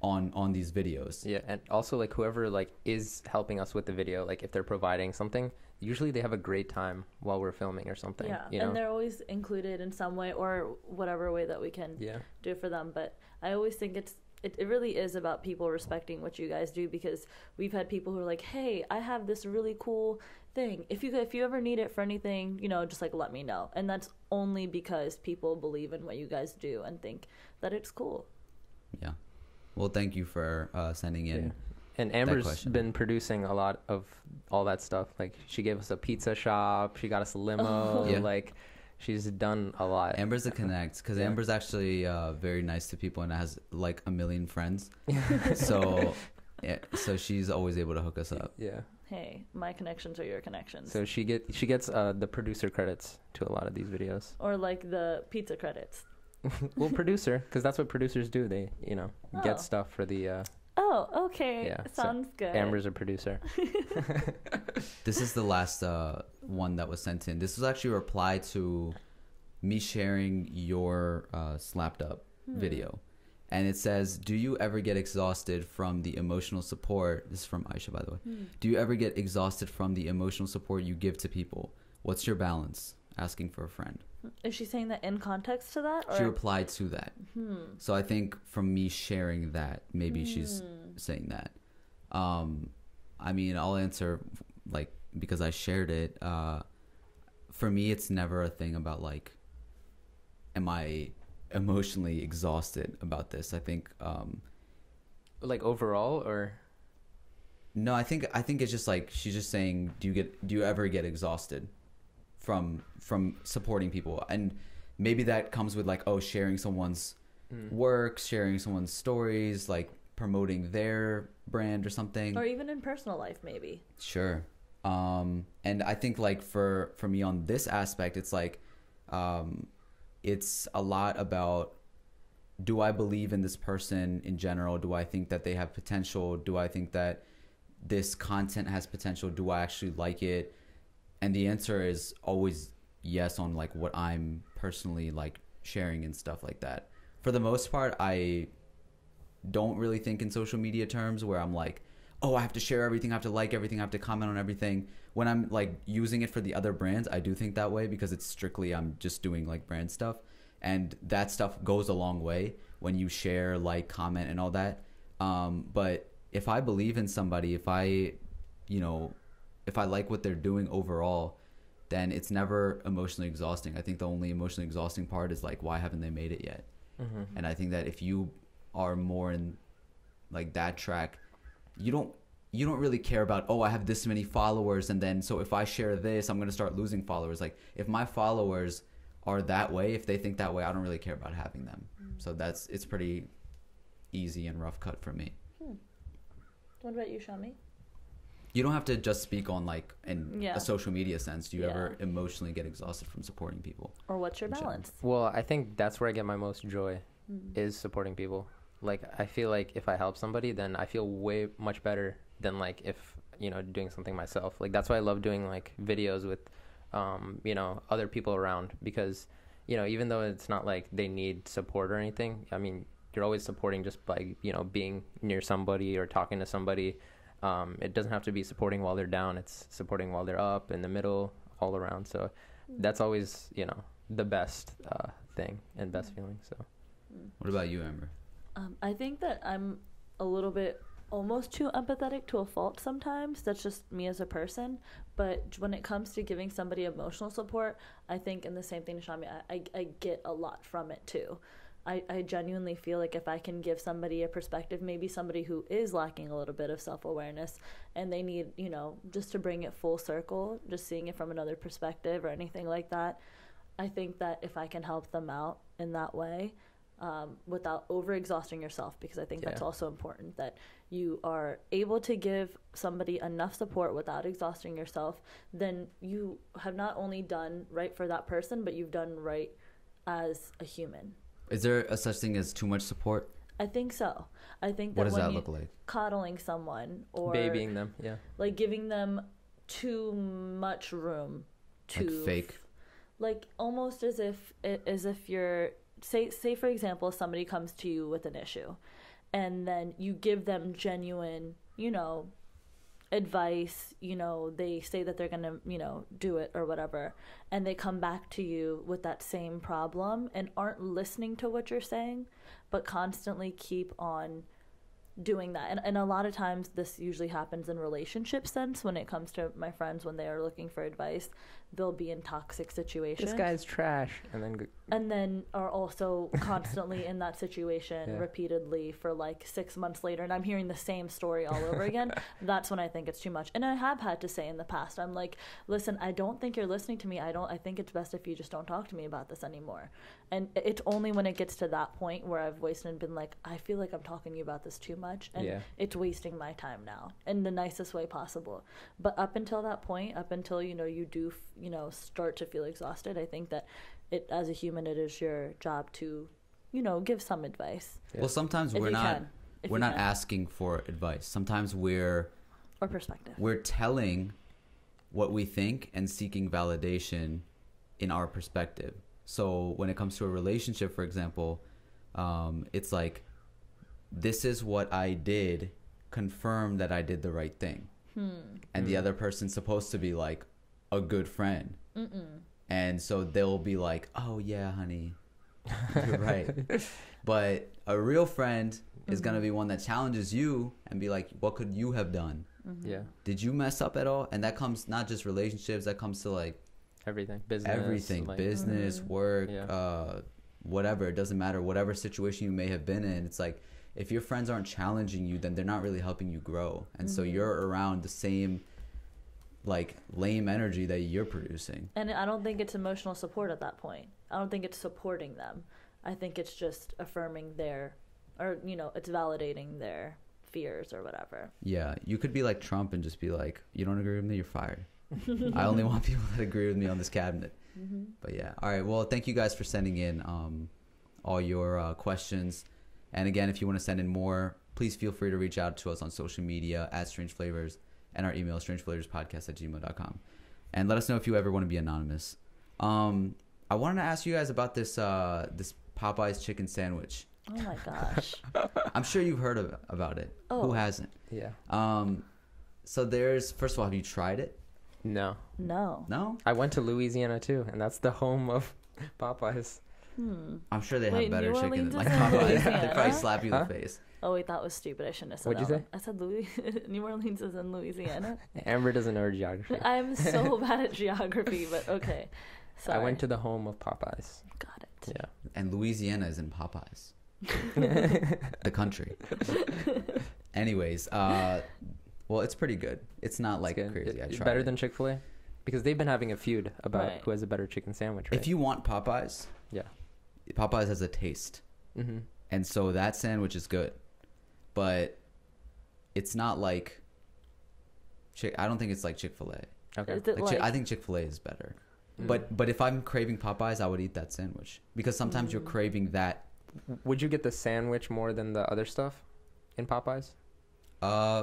on these videos. Yeah, and also, like, whoever, like, is helping us with the video, like, if they're providing something, usually they have a great time while we're filming or something. Yeah, you know? and they're always included in some way or whatever way that we can do for them. But I always think it really is about people respecting what you guys do, because we've had people who are like, hey, I have this really cool thing. If you ever need it for anything, you know, just like let me know. And that's only because people believe in what you guys do and think that it's cool. Yeah. Well, thank you for sending in. Yeah. And Amber's question. been producing a lot of all that stuff. Like, she gave us a pizza shop. She got us a limo. Yeah. Like, she's done a lot. Amber's a connect, because Yeah. Amber's actually very nice to people and has like 1 million friends. So, yeah, so she's always able to hook us up. Yeah. Hey, my connections are your connections. So she gets the producer credits to a lot of these videos. Or like the pizza credits. Well, producer, because that's what producers do. They, you know, Oh. get stuff for the. Oh, okay. Yeah, so Sounds good. Amber's a producer. This is the last one that was sent in. This was actually a reply to me sharing your slapped up video. And it says, do you ever get exhausted from the emotional support? This is from Aisha, by the way. Do you ever get exhausted from the emotional support you give to people? What's your balance? Asking for a friend. Is she saying that in context to that? Or? She replied to that. So I think from me sharing that, maybe she's saying that. I mean, I'll answer, like, because I shared it. For me, it's never a thing about, like, am I emotionally exhausted about this? I think Like, overall, or no, I think it's just like, she's just saying, do you ever get exhausted from supporting people? And maybe that comes with, like, oh, sharing someone's work, sharing someone's stories, like promoting their brand or something, Or even in personal life, maybe. sure. And I think, like, for me on this aspect, it's like it's a lot about, do I believe in this person in general? Do I think that they have potential? Do I think that this content has potential? Do I actually like it? And the answer is always yes on, like, what I'm personally, like, sharing and stuff like that. For the most part, I don't really think in social media terms where I'm like, oh, I have to share everything, I have to like everything, I have to comment on everything. When I'm, like, using it for the other brands, I do think that way, because it's strictly, I'm just doing, like, brand stuff. And that stuff goes a long way when you share, like, comment and all that. But if I believe in somebody, if I like what they're doing overall, then it's never emotionally exhausting. I think the only emotionally exhausting part is, like, why haven't they made it yet? And I think that if you are more in, like, that track, you don't really care about, oh, I have this many followers, and then so if I share this, I'm going to start losing followers. Like, if my followers are that way, if they think that way, I don't really care about having them. So it's pretty easy and rough cut for me. What about you, Shami? You don't have to just speak on like in Yeah. a social media sense. Do you Yeah. ever emotionally get exhausted from supporting people? Or what's your In general. balance? Well, I think that's where I get my most joy is supporting people. Like, I feel like if I help somebody, then I feel way much better than like if, you know, doing something myself. Like, that's why I love doing like videos with, you know, other people around, because, you know, even though it's not like they need support or anything, I mean, you're always supporting just by, you know, being near somebody or talking to somebody. It doesn't have to be supporting while they're down. It's supporting while they're up, in the middle, all around. So that's always, you know, the best thing and best feeling. So What about you, Amber? I think that I'm a little bit almost too empathetic to a fault sometimes. That's just me as a person. But when it comes to giving somebody emotional support, I think, in the same thing to Shami, I get a lot from it too. I genuinely feel like if I can give somebody a perspective, maybe somebody who is lacking a little bit of self-awareness and they need, you know, just to bring it full circle, just seeing it from another perspective or anything like that, I think that if I can help them out in that way, without over-exhausting yourself, because I think that's also important, that you are able to give somebody enough support without exhausting yourself, then you have not only done right for that person, but you've done right as a human. Is there a such thing as too much support? I think so. I think that What does when that you look like? coddling someone or babying them, yeah. like giving them too much room to Like fake? like almost as if you're say for example somebody comes to you with an issue and then you give them genuine, you know, advice, you know, they say that they're gonna, you know, do it or whatever, and they come back to you with that same problem and aren't listening to what you're saying, but constantly keep on doing that. And a lot of times this usually happens in relationship sense. When it comes to my friends, when they are looking for advice, they'll be in toxic situations. This guy's trash, and then Are also constantly in that situation repeatedly for like 6 months later, and I'm hearing the same story all over again. That's when I think it's too much. And I have had to say in the past, I'm like, listen, I don't think you're listening to me. I think it's best if you just don't talk to me about this anymore. And it's only when it gets to that point where I've wasted and been like, I feel like I'm talking to you about this too much, and it's wasting my time now in the nicest way possible. But up until that point, up until, you know, you do, you know, start to feel exhausted, I think that it, as a human, it is your job to, you know, give some advice. Well, sometimes If we're you not can. If we're you not can. asking for advice. Sometimes we're Perspective. we're telling what we think and seeking validation in our perspective. So when it comes to a relationship, for example, it's like, this is what I did, confirm that I did the right thing. And the other person's supposed to be like a good friend. And so they'll be like, oh yeah, honey, you're right. But a real friend is going to be one that challenges you and be like, what could you have done? yeah, Did you mess up at all? And that comes not just relationships, that comes to like everything, business, everything, like, business, work, Yeah. Whatever. It doesn't matter. Whatever situation you may have been in, it's like, if your friends aren't challenging you, then they're not really helping you grow. And so you're around the same like lame energy that you're producing. And I don't think it's emotional support at that point. I don't think it's supporting them. I think it's just affirming their, or, you know, it's validating their fears or whatever. Yeah, you could be like Trump and just be like, you don't agree with me, you're fired. I only want people that agree with me on this cabinet. But yeah, all right, well, thank you guys for sending in all your questions. And again, if you want to send in more, please feel free to reach out to us on social media at Strange Flavors, and our email is strangeflavorspodcast@gmail.com. And let us know if you ever want to be anonymous. I wanted to ask you guys about this this Popeyes chicken sandwich. Oh my gosh. I'm sure you've heard about it. Oh. Who hasn't? yeah. So there's, first of all, have you tried it? No, No. No? I went to Louisiana too, and that's the home of Popeyes. I'm sure they have Wait, better New chicken Orleans than like is in Popeyes. They Louisiana? probably slap you in Huh? the face. Oh wait, that was stupid. I shouldn't have said What'd that you say? one. I said New Orleans is in Louisiana. Amber doesn't know her geography. I'm so bad at geography, but okay. Sorry. I went to the home of Popeyes. Got it. Yeah. And Louisiana is in Popeyes. The country. Anyways, well, it's pretty good. It's not like It's good. crazy. I It's tried better it. than Chick-fil-A, because they've been having a feud about Right. who has a better chicken sandwich. Right? If you want Popeyes, yeah. Popeyes has a taste. Mm-hmm. And so that sandwich is good. But it's not like I don't think it's like Chick-fil-A. Okay. Is it Like, I think Chick-fil-A is better. But if I'm craving Popeyes, I would eat that sandwich because sometimes you're craving that. Would you get the sandwich more than the other stuff in Popeyes?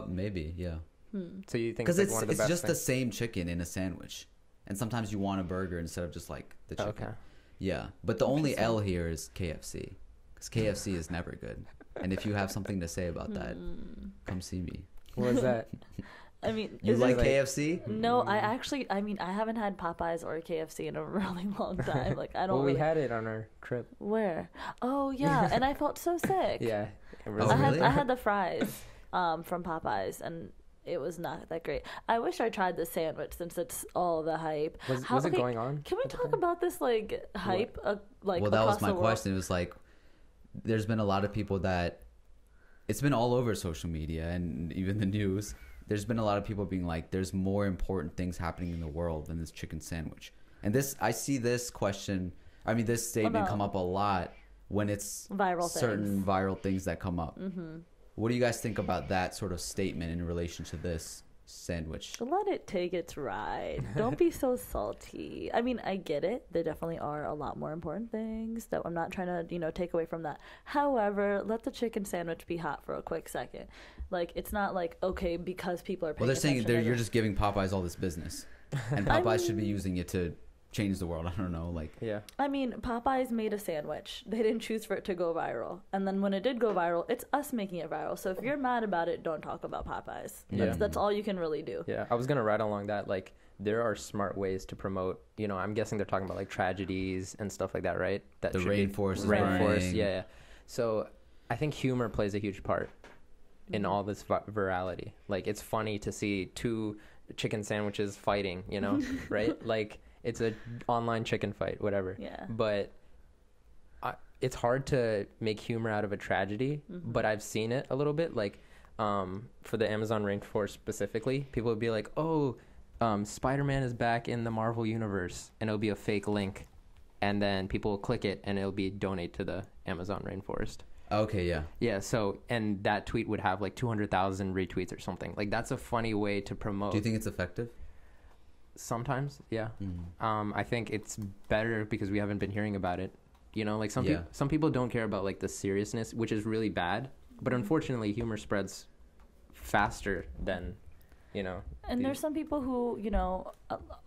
Maybe, yeah. So you think Because it's, like, one of the it's best just the things? same chicken in a sandwich, and sometimes you want a burger instead of just like the chicken. Okay. Yeah, but the only L here is KFC, because KFC is never good. And if you have something to say about that, come see me. What was that? I mean, You is like it- KFC? No, I mean, I haven't had Popeyes or KFC in a really long time. Like, I don't. Well, we really- had it on our trip. Where? Oh yeah, and I felt so sick. Yeah. It Oh, really really? I had the fries from Popeyes, and it was not that great. I wish I tried the sandwich since it's all the hype. Was it okay, going on? Can we at the talk time? about this like hype? Like, Well, that was across my the world? question. It was like, there's been a lot of people that, it's been all over social media and even the news. There's been a lot of people being like, there's more important things happening in the world than this chicken sandwich. And this statement come up a lot when it's Viral certain things. viral things that come up. What do you guys think about that sort of statement in relation to this sandwich? Let it take its ride. Don't be so salty. I mean, I get it. There definitely are a lot more important things that I'm not trying to, take away from that. However, let the chicken sandwich be hot for a quick second. Like, it's not like, okay, because people are paying Well, they're saying attention, you're just giving Popeyes all this business. And Popeyes should be using it to change the world. I don't know. Like, Yeah. I mean, Popeyes made a sandwich. They didn't choose for it to go viral. And then when it did go viral, it's us making it viral. So if you're mad about it, don't talk about Popeyes. Yeah. That's all you can really do. Yeah. I was going to write along that. Like, there are smart ways to promote, I'm guessing they're talking about like tragedies and stuff like that, right? That the should be- rainforest is Rainforest, burning. yeah. So I think humor plays a huge part in all this virality. Like, it's funny to see two chicken sandwiches fighting, right? Like, it's a online chicken fight, whatever. Yeah. But it's hard to make humor out of a tragedy, but I've seen it a little bit. Like, for the Amazon rainforest specifically, people would be like, oh, Spider-Man is back in the Marvel universe, and it'll be a fake link. And then people will click it, and it'll be donate to the Amazon rainforest. okay, yeah. Yeah, so, and that tweet would have like 200,000 retweets or something. Like, that's a funny way to promote. Do you think it's effective? Sometimes, yeah. I think it's better because we haven't been hearing about it. Like some people don't care about like the seriousness, which is really bad. But unfortunately, humor spreads faster than, And there's some people who,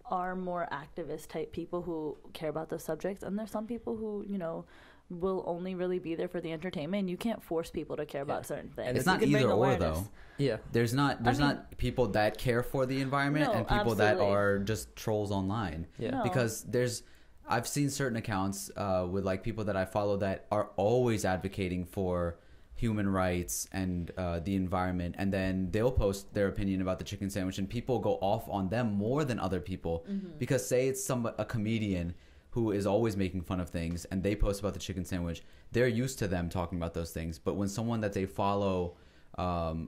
are more activist type people who care about the subjects. And there's some people who, will only really be there for the entertainment. You can't force people to care about certain things. And It's You not can bring either or, awareness. though. Yeah. There's not people that care for the environment No, and people that absolutely. are just trolls online. Yeah. No. Because I've seen certain accounts with like people that I follow that are always advocating for human rights and the environment, and then they'll post their opinion about the chicken sandwich, and people go off on them more than other people because say it's a comedian who is always making fun of things and they post about the chicken sandwich, they're used to them talking about those things. But when someone that they follow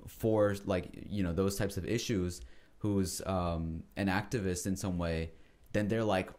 for like those types of issues, who's an activist in some way, then they're like,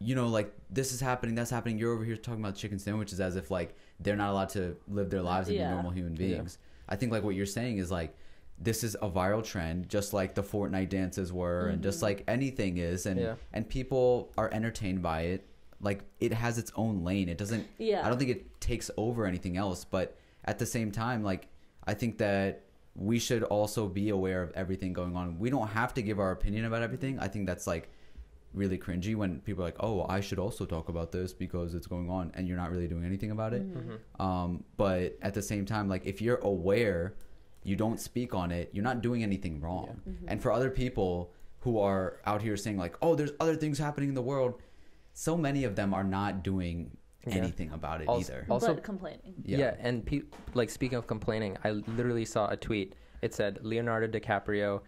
like this is happening, that's happening, you're over here talking about chicken sandwiches as if like they're not allowed to live their lives and be normal human beings. I think like what you're saying is like, this is a viral trend, just like the Fortnite dances were, and just like anything is, and people are entertained by it. Like, it has its own lane. It doesn't. Yeah. I don't think it takes over anything else. But at the same time, like, I think that we should also be aware of everything going on. We don't have to give our opinion about everything. I think that's like really cringy when people are like, oh, I should also talk about this because it's going on, and you're not really doing anything about it. But at the same time, like, if you're aware, you don't speak on it, you're not doing anything wrong. And for other people who are out here saying like, oh, there's other things happening in the world, so many of them are not doing anything about it either. Also, but complaining. Yeah, and like, speaking of complaining, I literally saw a tweet. It said Leonardo DiCaprio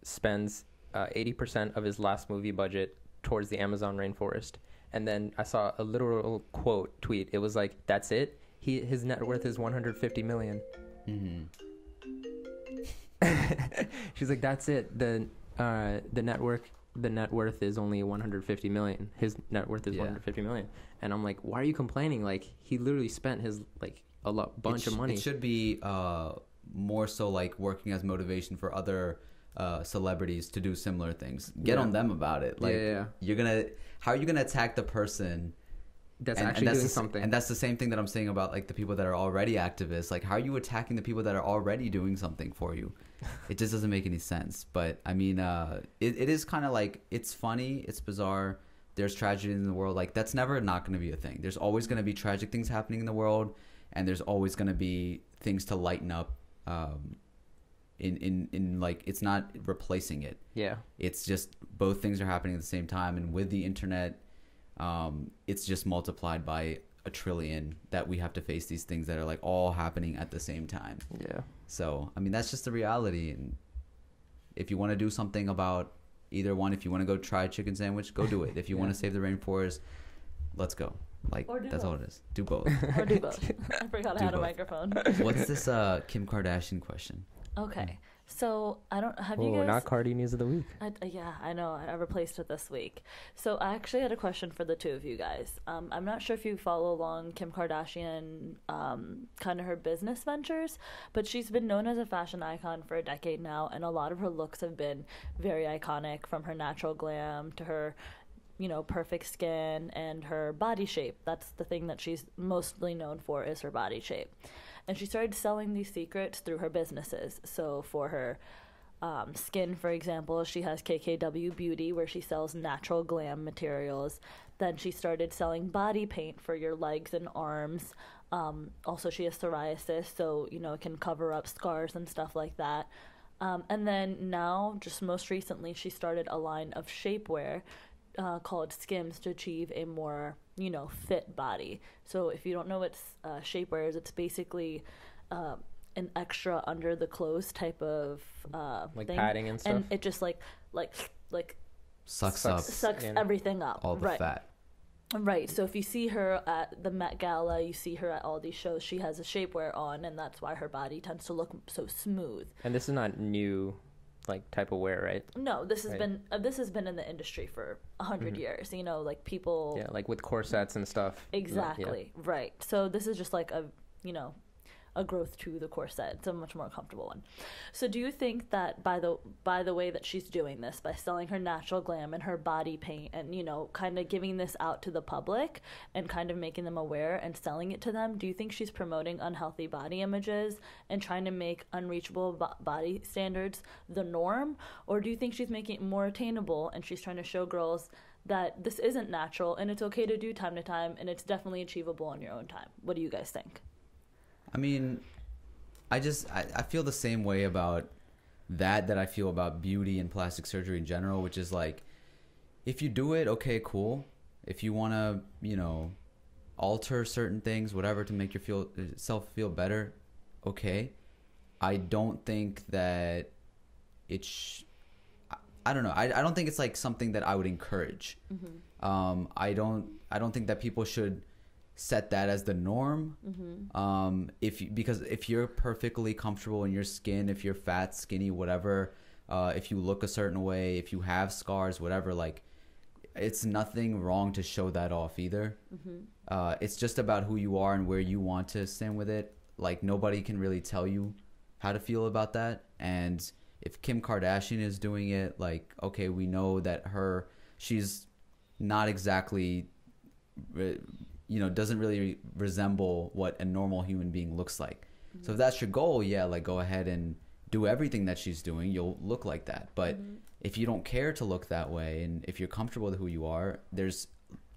spends 80% of his last movie budget towards the Amazon rainforest. And then I saw a literal quote tweet. It was like, that's it? His net worth is 150 million. She's like, that's it. The net worth is only 150 million. His net worth is 150 million. And I'm like, why are you complaining? Like, he literally spent his like bunch of money. It should be more so like working as motivation for other celebrities to do similar things. Get on them about it. Like how are you gonna attack the person that's actually doing something? And that's the same thing that I'm saying about like the people that are already activists. Like, how are you attacking the people that are already doing something for you? It just doesn't make any sense. But I mean, it is kind of like, it's funny, it's bizarre. There's tragedy in the world. Like, that's never not going to be a thing. There's always going to be tragic things happening in the world, and there's always going to be things to lighten up. In like, it's not replacing it. Yeah. It's just both things are happening at the same time, and with the internet, it's just multiplied by a trillion that we have to face these things that are like all happening at the same time. Yeah. So I mean, that's just the reality. And if you want to do something about either one, if you want to go try a chicken sandwich, go do it. If you want to save the rainforest, let's go. Like, that's all it is. Do both. Or do both. I forgot I had a microphone. What's this Kim Kardashian question? Okay. So I don't have you guys. Not Cardi News of the Week. Yeah, I know. I replaced it this week. So I actually had a question for the two of you guys. I'm not sure if you follow along Kim Kardashian, kind of her business ventures, but she's been known as a fashion icon for a decade now, and a lot of her looks have been very iconic, from her natural glam to her, perfect skin and her body shape. That's the thing that she's mostly known for, is her body shape. And she started selling these secrets through her businesses. So for her skin, for example, she has KKW Beauty, where she sells natural glam materials. Then she started selling body paint for your legs and arms. Also, she has psoriasis, so, it can cover up scars and stuff like that. And then now, just most recently, she started a line of shapewear called Skims to achieve a more, fit body. So if you don't know what shapewear is, it's basically an extra under the clothes type of like thing. padding and stuff. And it just like sucks everything up. All the fat. Right. So if you see her at the Met Gala, you see her at all these shows, she has a shapewear on, and that's why her body tends to look so smooth. And this is not new, like, type of wear, right? No, this has been in the industry for 100 years. Like people. Yeah, like with corsets and stuff. Exactly. Yeah. Right. So this is just like a growth to the corset. It's a much more comfortable one. So do you think that by the way that she's doing this, by selling her natural glam and her body paint and, kind of giving this out to the public and kind of making them aware and selling it to them, do you think she's promoting unhealthy body images and trying to make unreachable body standards the norm? Or do you think she's making it more attainable and she's trying to show girls that this isn't natural and it's okay to do time to time and it's definitely achievable on your own time? What do you guys think? I mean, I feel the same way about that I feel about beauty and plastic surgery in general, which is like, if you do it, okay, cool. If you want to, alter certain things, whatever, to make yourself feel better, okay. I don't think that I don't know. I don't think it's like something that I would encourage. Mm-hmm. I don't think that people should set that as the norm. Mm-hmm. Because if you're perfectly comfortable in your skin, if you're fat, skinny, whatever, if you look a certain way, if you have scars, whatever, like, it's nothing wrong to show that off either. Mm-hmm. It's just about who you are and where you want to stand with it. Like, nobody can really tell you how to feel about that. And if Kim Kardashian is doing it, like, okay, we know that she's not exactly, doesn't really resemble what a normal human being looks like. Mm-hmm. So if that's your goal, yeah, like, go ahead and do everything that she's doing. You'll look like that. But if you don't care to look that way, and if you're comfortable with who you are, there's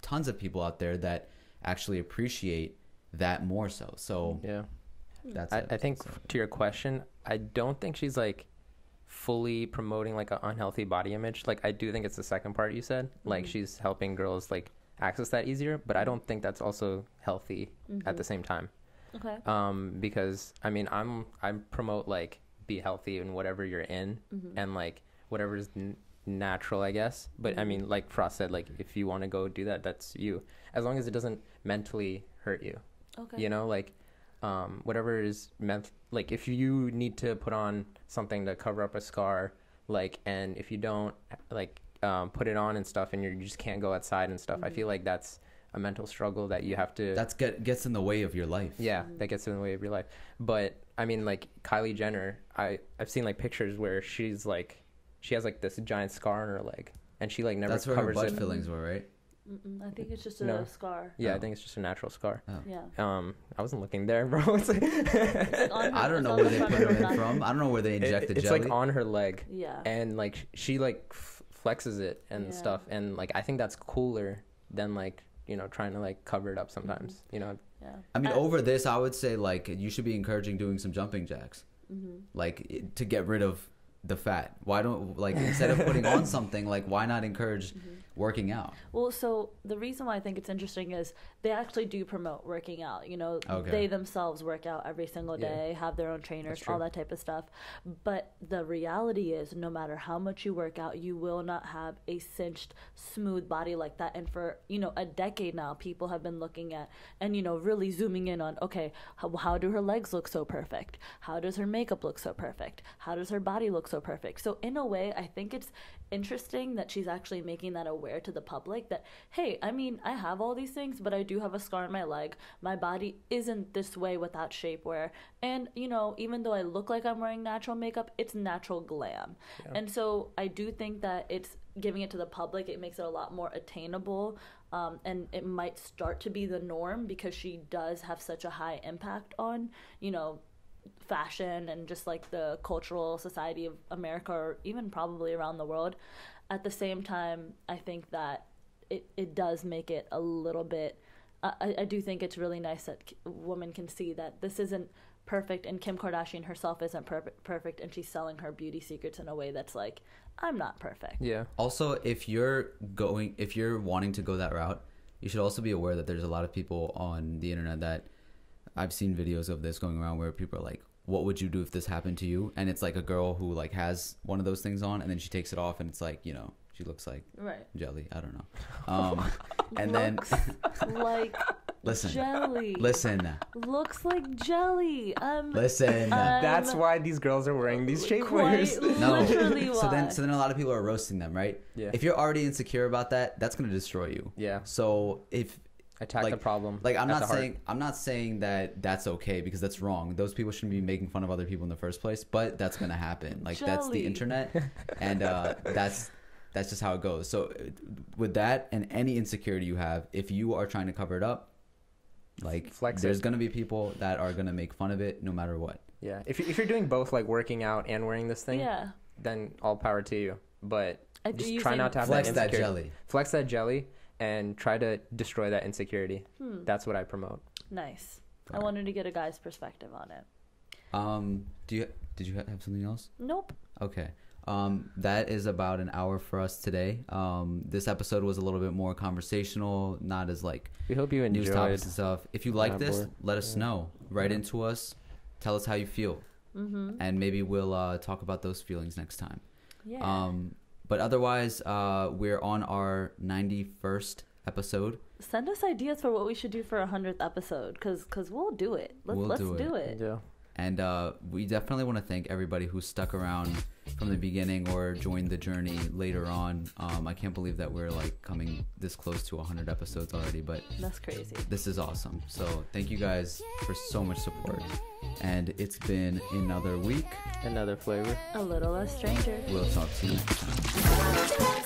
tons of people out there that actually appreciate that more so. So yeah, that's I think to your question, I don't think she's like fully promoting like an unhealthy body image. Like, I do think it's the second part you said. Like, she's helping girls like access that easier, but I don't think that's also healthy at the same time. Okay. Because I mean, I promote like be healthy in whatever you're in, and like whatever is natural, I guess. But I mean, like Frost said, like, if you want to go do that, that's you, as long as it doesn't mentally hurt you. Okay. Like, whatever is meant, like, if you need to put on something to cover up a scar, like, and if you don't like put it on and stuff, and you just can't go outside and stuff, I feel like that's a mental struggle that you have to. That's gets in the way of your life. Yeah, that gets in the way of your life. But I mean, like Kylie Jenner, I've seen like pictures where she has like this giant scar on her leg, and she like never That's where her covers butt it. fillings were, right? I think it's just a No. scar. Yeah, Oh. I think it's just a natural scar. Oh. Yeah. I wasn't looking there, bro. It's like, I don't know where they put them in from. I don't know where they inject the it's jelly. like on her leg. Yeah. And like she like flexes it and Yeah. stuff, and like I think that's cooler than like, you know, trying to like cover it up sometimes, you know. Yeah. I mean, over this, I would say like you should be encouraging doing some jumping jacks, Mm-hmm. like to get rid of the fat. Why don't like instead of putting on something, like why not encourage working out? Well, so the reason why I think it's interesting is they actually do promote working out. You know, Okay. they themselves work out every single Yeah. day, have their own trainers, That's true. all that type of stuff. But the reality is, no matter how much you work out, you will not have a cinched, smooth body like that. And for, you know, a decade now, people have been looking at and, you know, really zooming in on, okay, how do her legs look so perfect? How does her makeup look so perfect? How does her body look so perfect? So in a way, I think it's interesting that she's actually making that aware to the public that, hey, I mean, I have all these things, but I do have a scar on my leg. My body isn't this way without shapewear. And, you know, even though I look like I'm wearing natural makeup, it's natural glam. Yeah. And so I do think that it's giving it to the public. It makes it a lot more attainable. And it might start to be the norm because she does have such a high impact on, you know, fashion and just like the cultural society of America or even probably around the world. At the same time, I think that it does make it a little bit, I do think it's really nice that women can see that this isn't perfect and Kim Kardashian herself isn't perfect and she's selling her beauty secrets in a way that's like, I'm not perfect. Yeah. Also, if you're wanting to go that route, you should also be aware that there's a lot of people on the internet that I've seen videos of this going around where people are like, what would you do if this happened to you? And it's like a girl who like has one of those things on and then she takes it off and it's like, you know, she looks like Right. jelly. I don't know. And then Looks like listen, jelly. listen, Looks like jelly. listen. That's why these girls are wearing these shapewears. Quite No. literally why. So then a lot of people are roasting them, right? Yeah. If you're already insecure about that, that's gonna destroy you. Yeah. So if Attack the problem. like I'm at the not heart. saying that that's okay because that's wrong. Those people shouldn't be making fun of other people in the first place, but that's gonna happen. Like that's the Jelly. internet, and that's just how it goes. So with that and any insecurity you have, if you are trying to cover it up, like Flex there's it. gonna be people that are gonna make fun of it no matter what. Yeah. If you're doing both, like working out and wearing this thing, Yeah. then all power to you. But I do just you try think- not to have Flex that that insecurity. jelly. Flex that jelly and try to destroy that insecurity. Hmm. That's what I promote. Nice. I Alright. wanted to get a guy's perspective on it. Did you have something else? Nope. Okay. That is about an hour for us today. This episode was a little bit more conversational, not as like We hope you news enjoyed. topics and stuff. If you like Yeah, this, boy. let us Yeah. know. Write Yeah. into us. Tell us how you feel, and maybe we'll talk about those feelings next time. Yeah. But otherwise, we're on our 91st episode. Send us ideas for what we should do for 100th episode, cause we'll do it. Let's do it. Yeah. And we definitely want to thank everybody who stuck around from the beginning or joined the journey later on. I can't believe that we're like coming this close to 100 episodes already, but That's crazy. this is awesome. So thank you guys for so much support. And it's been another week. Another flavor. A little less stranger. We'll talk to you next time.